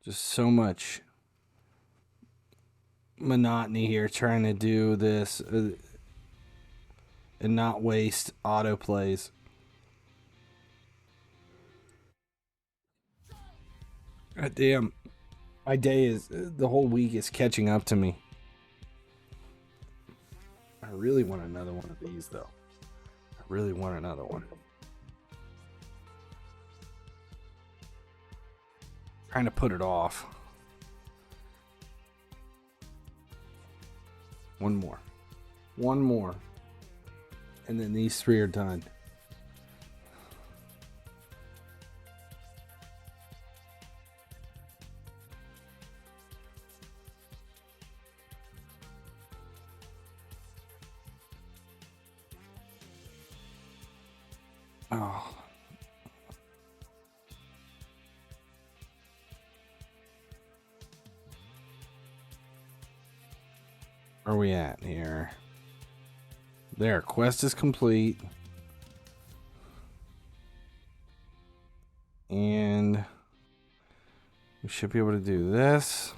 Just so much monotony here trying to do this and not waste autoplays. God damn. My day is, the whole week is catching up to me. I really want another one of these though. I really want another one. Trying to put it off. One more. One more. And then these 3 are done. Oh. Where are we at here? There, quest is complete. And we should be able to do this.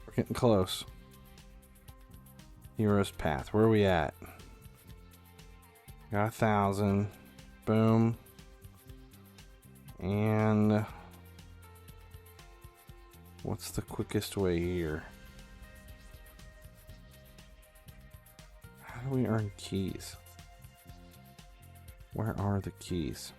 We're getting close. Hero's Path. Where are we at? Got 1,000. Boom. And what's the quickest way here? How do we earn keys? Where are the keys?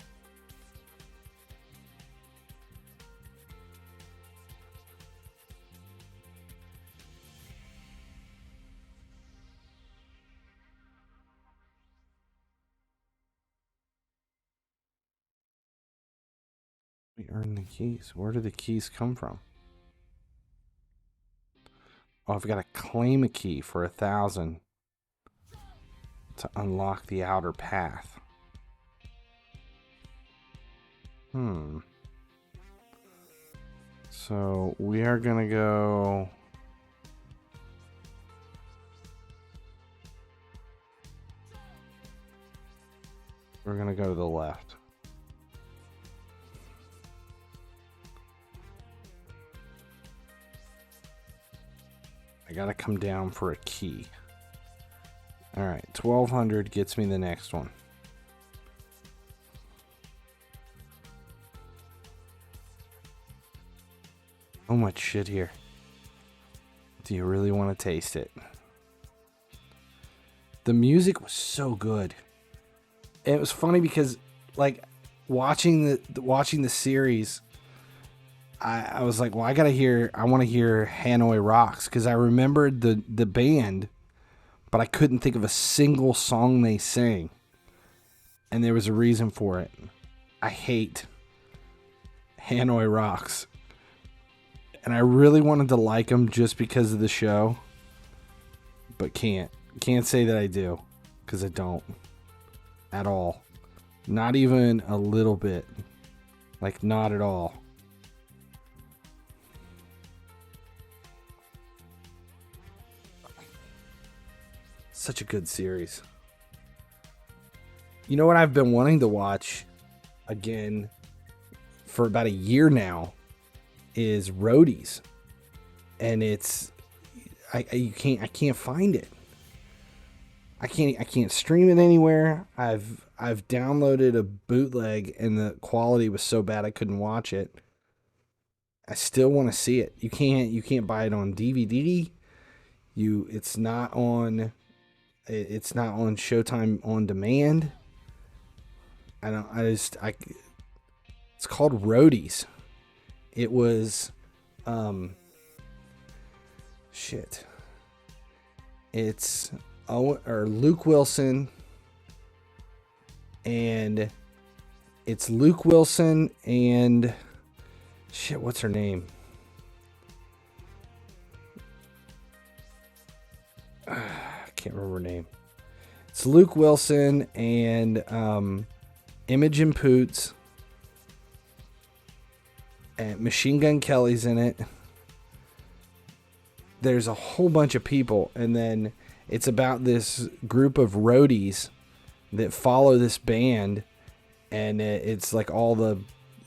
We earn the keys. Where do the keys come from? Oh, I've got to claim a key for 1,000 to unlock the outer path. So we are going to go... We're going to go to the left. I gotta come down for a key. Alright, 1,200 gets me the next one. So much shit here. Do you really want to taste it? The music was so good. And it was funny because, like, watching the series, I was like, well, I want to hear Hanoi Rocks, because I remembered the band, but I couldn't think of a single song they sang. And there was a reason for it. I hate Hanoi Rocks. And I really wanted to like them just because of the show, but can't say that I do, because I don't at all. Not even a little bit. Like, not at all. Such a good series. You know what I've been wanting to watch again for about a year now is Roadies. And it's I can't find it. I can't stream it anywhere. I've downloaded a bootleg and the quality was so bad I couldn't watch it. I still want to see it. You can't buy it on DVD. It's not on It's not on Showtime on demand. It's called Roadies. It was, It's Luke Wilson, and it's Luke Wilson and what's her name? I can't remember her name. It's Luke Wilson and Imogen Poots, and Machine Gun Kelly's in it. There's a whole bunch of people, and then it's about this group of roadies that follow this band, and it's like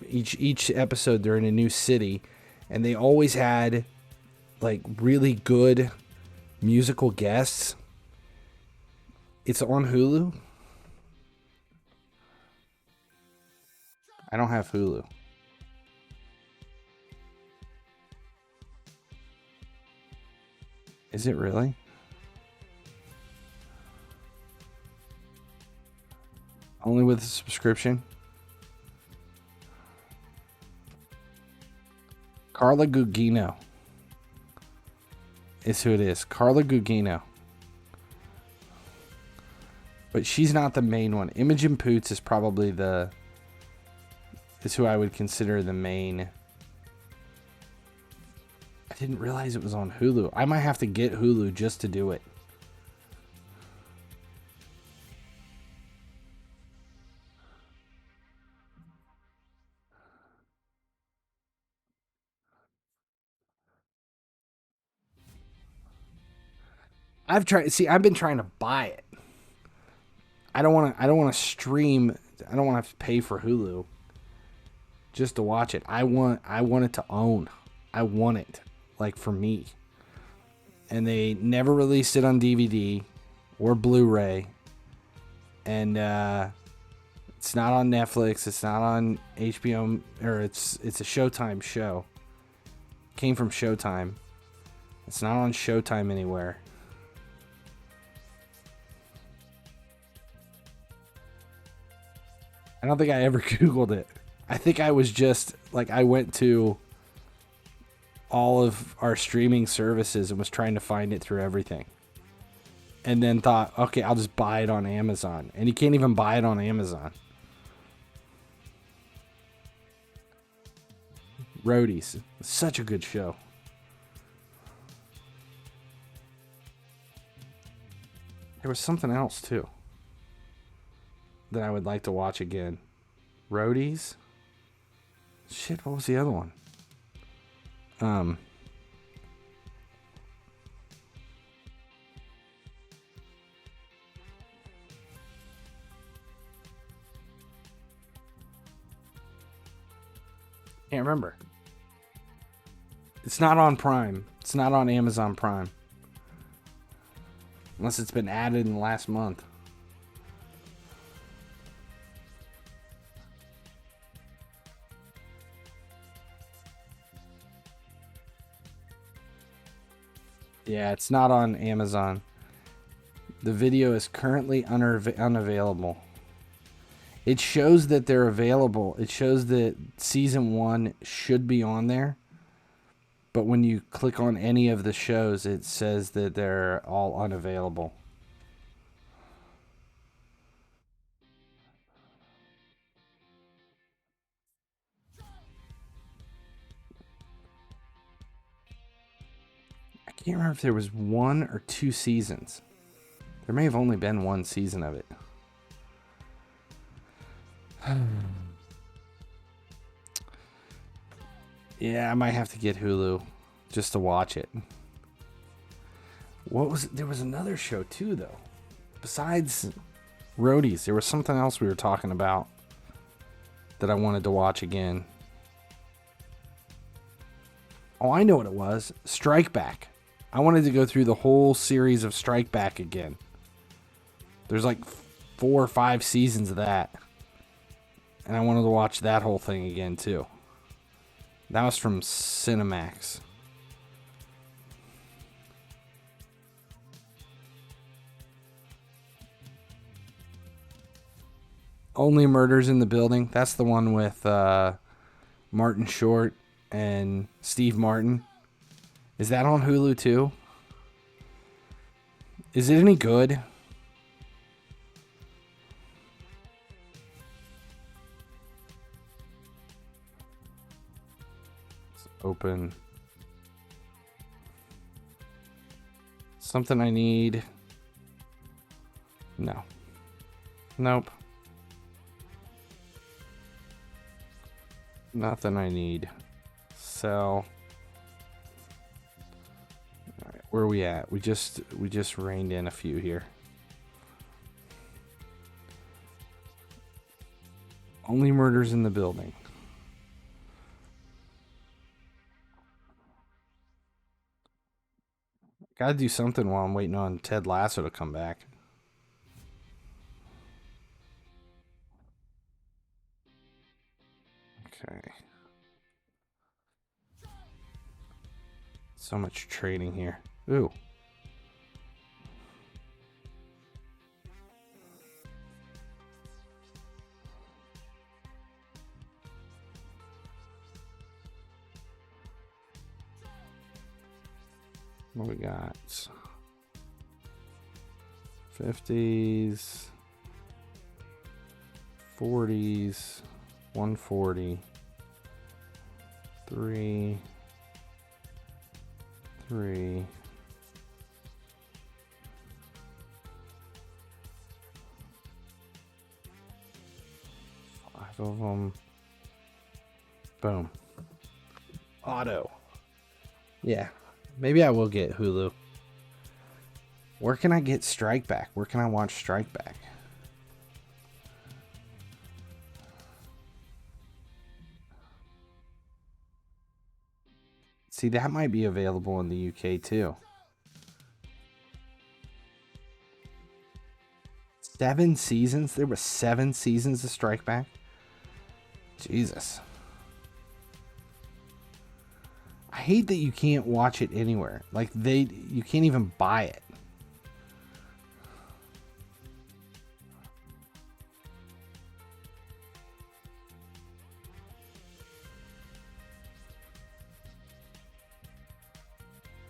each episode they're in a new city, and they always had like really good musical guests. It's on Hulu. I don't have Hulu. Is it really? Only with a subscription? Carla Gugino is who it is. Carla Gugino. But she's not the main one. Imogen Poots is probably is who I would consider the main. I didn't realize it was on Hulu. I might have to get Hulu just to do it. I've been trying to buy it. I don't want to stream. I don't want to have to pay for Hulu just to watch it. I want it to own. I want it, like, for me. And they never released it on DVD or Blu-ray. And it's not on Netflix. It's not on HBO, or it's a Showtime show. Came from Showtime. It's not on Showtime anywhere. I don't think I ever Googled it. I think I was just, like, I went to all of our streaming services and was trying to find it through everything. And then thought, okay, I'll just buy it on Amazon. And you can't even buy it on Amazon. Roadies. Such a good show. There was something else, too, that I would like to watch again. Roadies? Shit, what was the other one? Can't remember. It's not on Prime. It's not on Amazon Prime. Unless it's been added in the last month. Yeah, it's not on Amazon. The video is currently unavailable. It shows that they're available. It shows that season 1 should be on there. But when you click on any of the shows, it says that they're all unavailable. I can't remember if there was 1 or 2 seasons. There may have only been 1 season of it. Yeah, I might have to get Hulu just to watch it. There was another show too, though. Besides Roadies, there was something else we were talking about that I wanted to watch again. Oh, I know what it was. Strike Back. I wanted to go through the whole series of Strike Back again. There's like 4 or 5 seasons of that. And I wanted to watch that whole thing again, too. That was from Cinemax. Only Murders in the Building. That's the one with Martin Short and Steve Martin. Is that on Hulu too? Is it any good? Let's open. Something I need. No. Nope. Nothing I need. Sell. All right, where are we at? We just reined in a few here. Only Murders in the Building. Gotta do something while I'm waiting on Ted Lasso to come back. Okay. So much trading here. Ooh. What we got? 50s, 40s, 140, 3, 3. Five of them. Boom. Auto. Yeah. Maybe I will get Hulu. Where can I get Strike Back? Where can I watch Strike Back? See, that might be available in the UK too. 7 seasons? There were 7 seasons of Strike Back? Jesus. I hate that you can't watch it anywhere. Like you can't even buy it.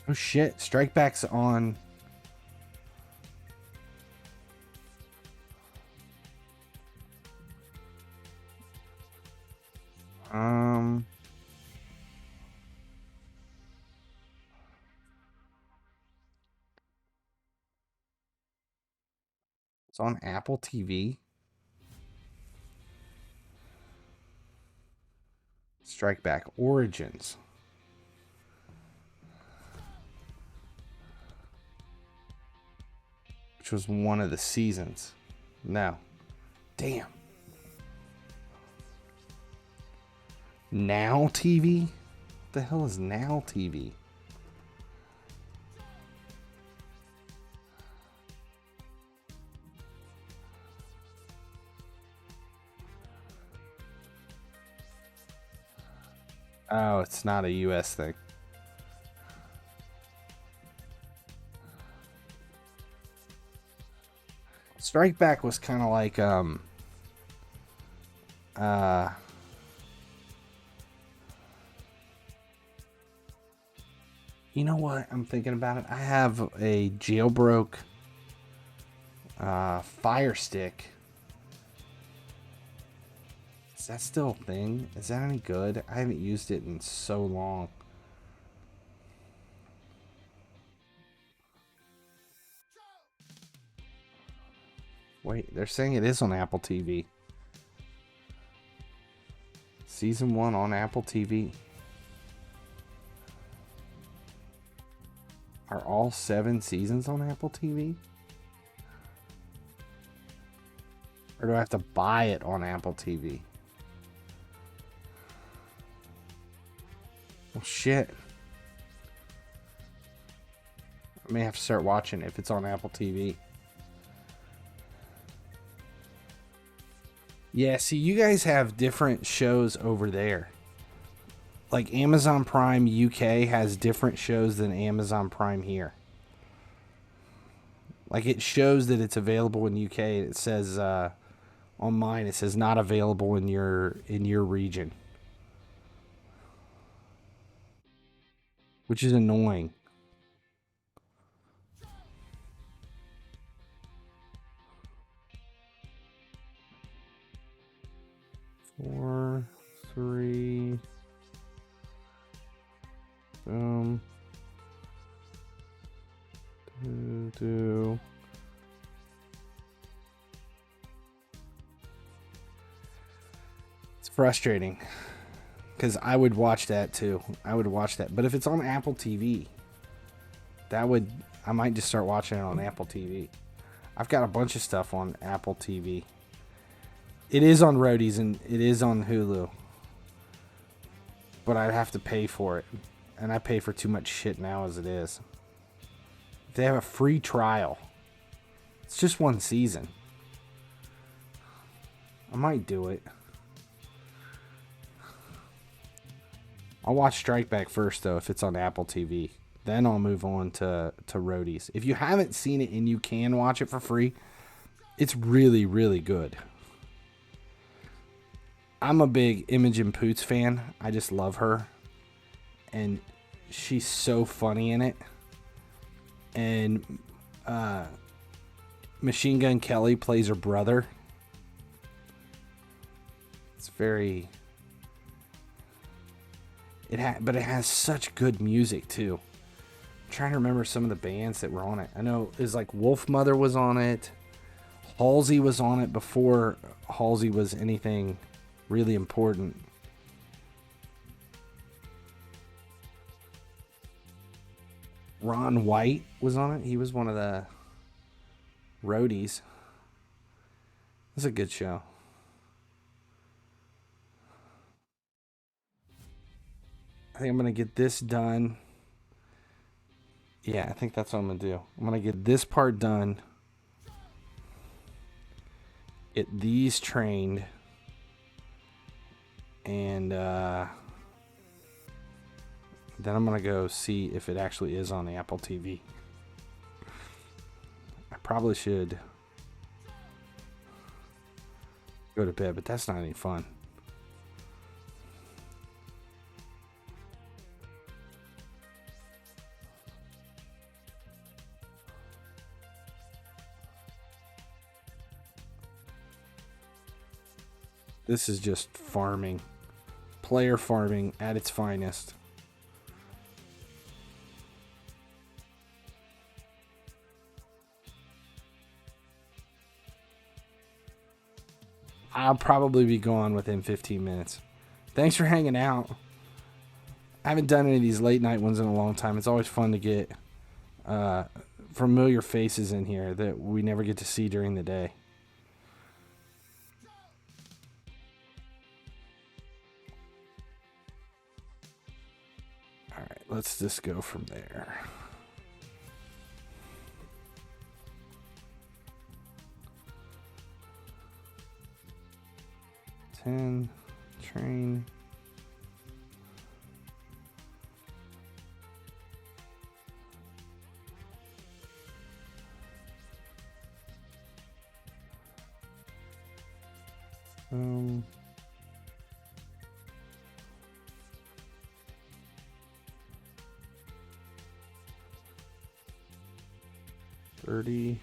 Oh shit, Strike Back's on. It's on Apple TV. Strike Back Origins. Which was one of the seasons. No. Damn. Now TV? What the hell is Now TV? Oh, it's not a US thing. Strike Back was kind of like you know what? I'm thinking about it. I have a jailbroke Fire Stick. Is that still a thing? Is that any good? I haven't used it in so long. Wait, they're saying it is on Apple TV. Season 1 on Apple TV. Are all 7 seasons on Apple TV? Or do I have to buy it on Apple TV? Well, shit. I may have to start watching it if it's on Apple TV. Yeah, see, you guys have different shows over there. Like Amazon Prime UK has different shows than Amazon Prime here. Like it shows that it's available in UK. It says On mine, it says not available in your region, which is annoying. Four, three, boom, two. It's frustrating because I would watch that too. I would watch that, but if it's on Apple TV, I might just start watching it on Apple TV. I've got a bunch of stuff on Apple TV. It is on Roadies and it is on Hulu. But I'd have to pay for it. And I pay for too much shit now as it is. They have a free trial. It's just one season. I might do it. I'll watch Strike Back first though if it's on Apple TV. Then I'll move on to Roadies. If you haven't seen it and you can watch it for free, it's really, really good. I'm a big Imogen Poots fan. I just love her. And she's so funny in it. And Machine Gun Kelly plays her brother. It's very... But it has such good music too. I'm trying to remember some of the bands that were on it. I know it was like Wolf Mother was on it. Halsey was on it before Halsey was anything really important. Ron White was on it. He was one of the roadies. It's a good show. I think I'm going to get this done. Yeah, I think that's what I'm going to do. I'm going to get this part done. Get these trained. And then I'm going to go see if it actually is on the Apple TV. I probably should go to bed, but that's not any fun. This is just farming. Player farming at its finest. I'll probably be gone within 15 minutes. Thanks for hanging out. I haven't done any of these late night ones in a long time. It's always fun to get familiar faces in here that we never get to see during the day. Alright, let's just go from there. Train. 30.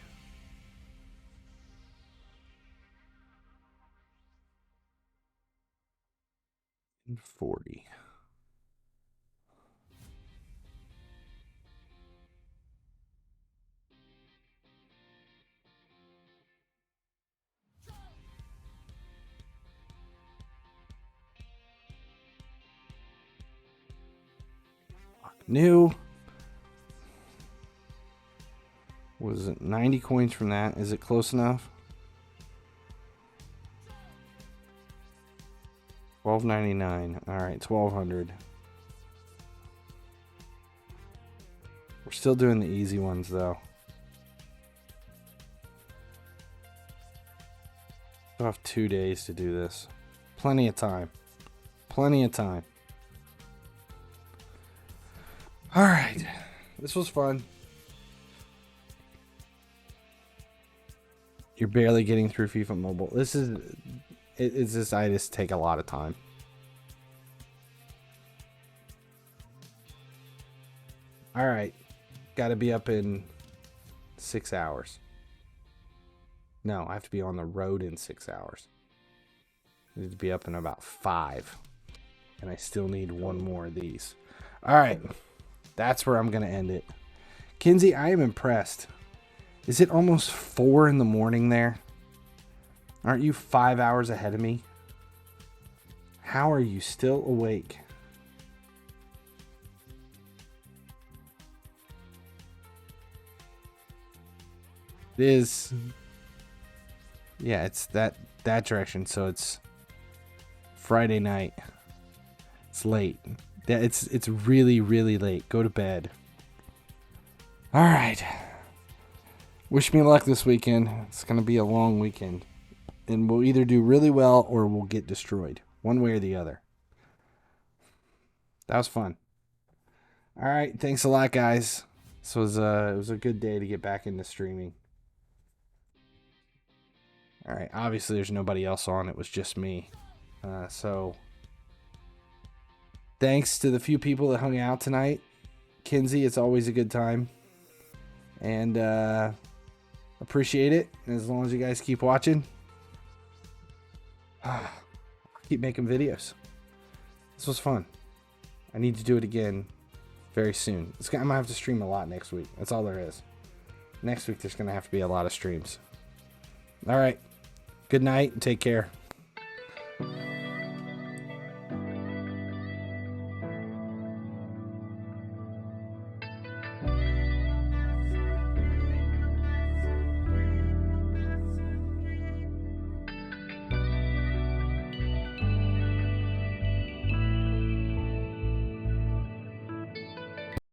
And 40. New. Was it 90 coins from that? Is it close enough? $12.99. All right, 1,200. We're still doing the easy ones though. Still have 2 days to do this. Plenty of time. Plenty of time. All right, this was fun. You're barely getting through FIFA Mobile. This is... It's just... I just take a lot of time. Alright. Gotta be up in 6 hours. No, I have to be on the road in 6 hours. I need to be up in about 5. And I still need one more of these. Alright. That's where I'm going to end it. Kinsey, I am impressed. Is it almost 4 in the morning there? Aren't you 5 hours ahead of me? How are you still awake? It is... Yeah, it's that direction, so it's Friday night. It's late. It's really, really late. Go to bed. All right. Wish me luck this weekend. It's going to be a long weekend. And we'll either do really well or we'll get destroyed. One way or the other. That was fun. All right. Thanks a lot, guys. This was it was a good day to get back into streaming. All right. Obviously, there's nobody else on. It was just me. So thanks to the few people that hung out tonight. Kinsey, it's always a good time. And appreciate it. And as long as you guys keep watching, keep making videos. This was fun. I need to do it again very soon. I'm going to have to stream a lot next week. That's all there is. Next week, there's going to have to be a lot of streams. All right. Good night and take care.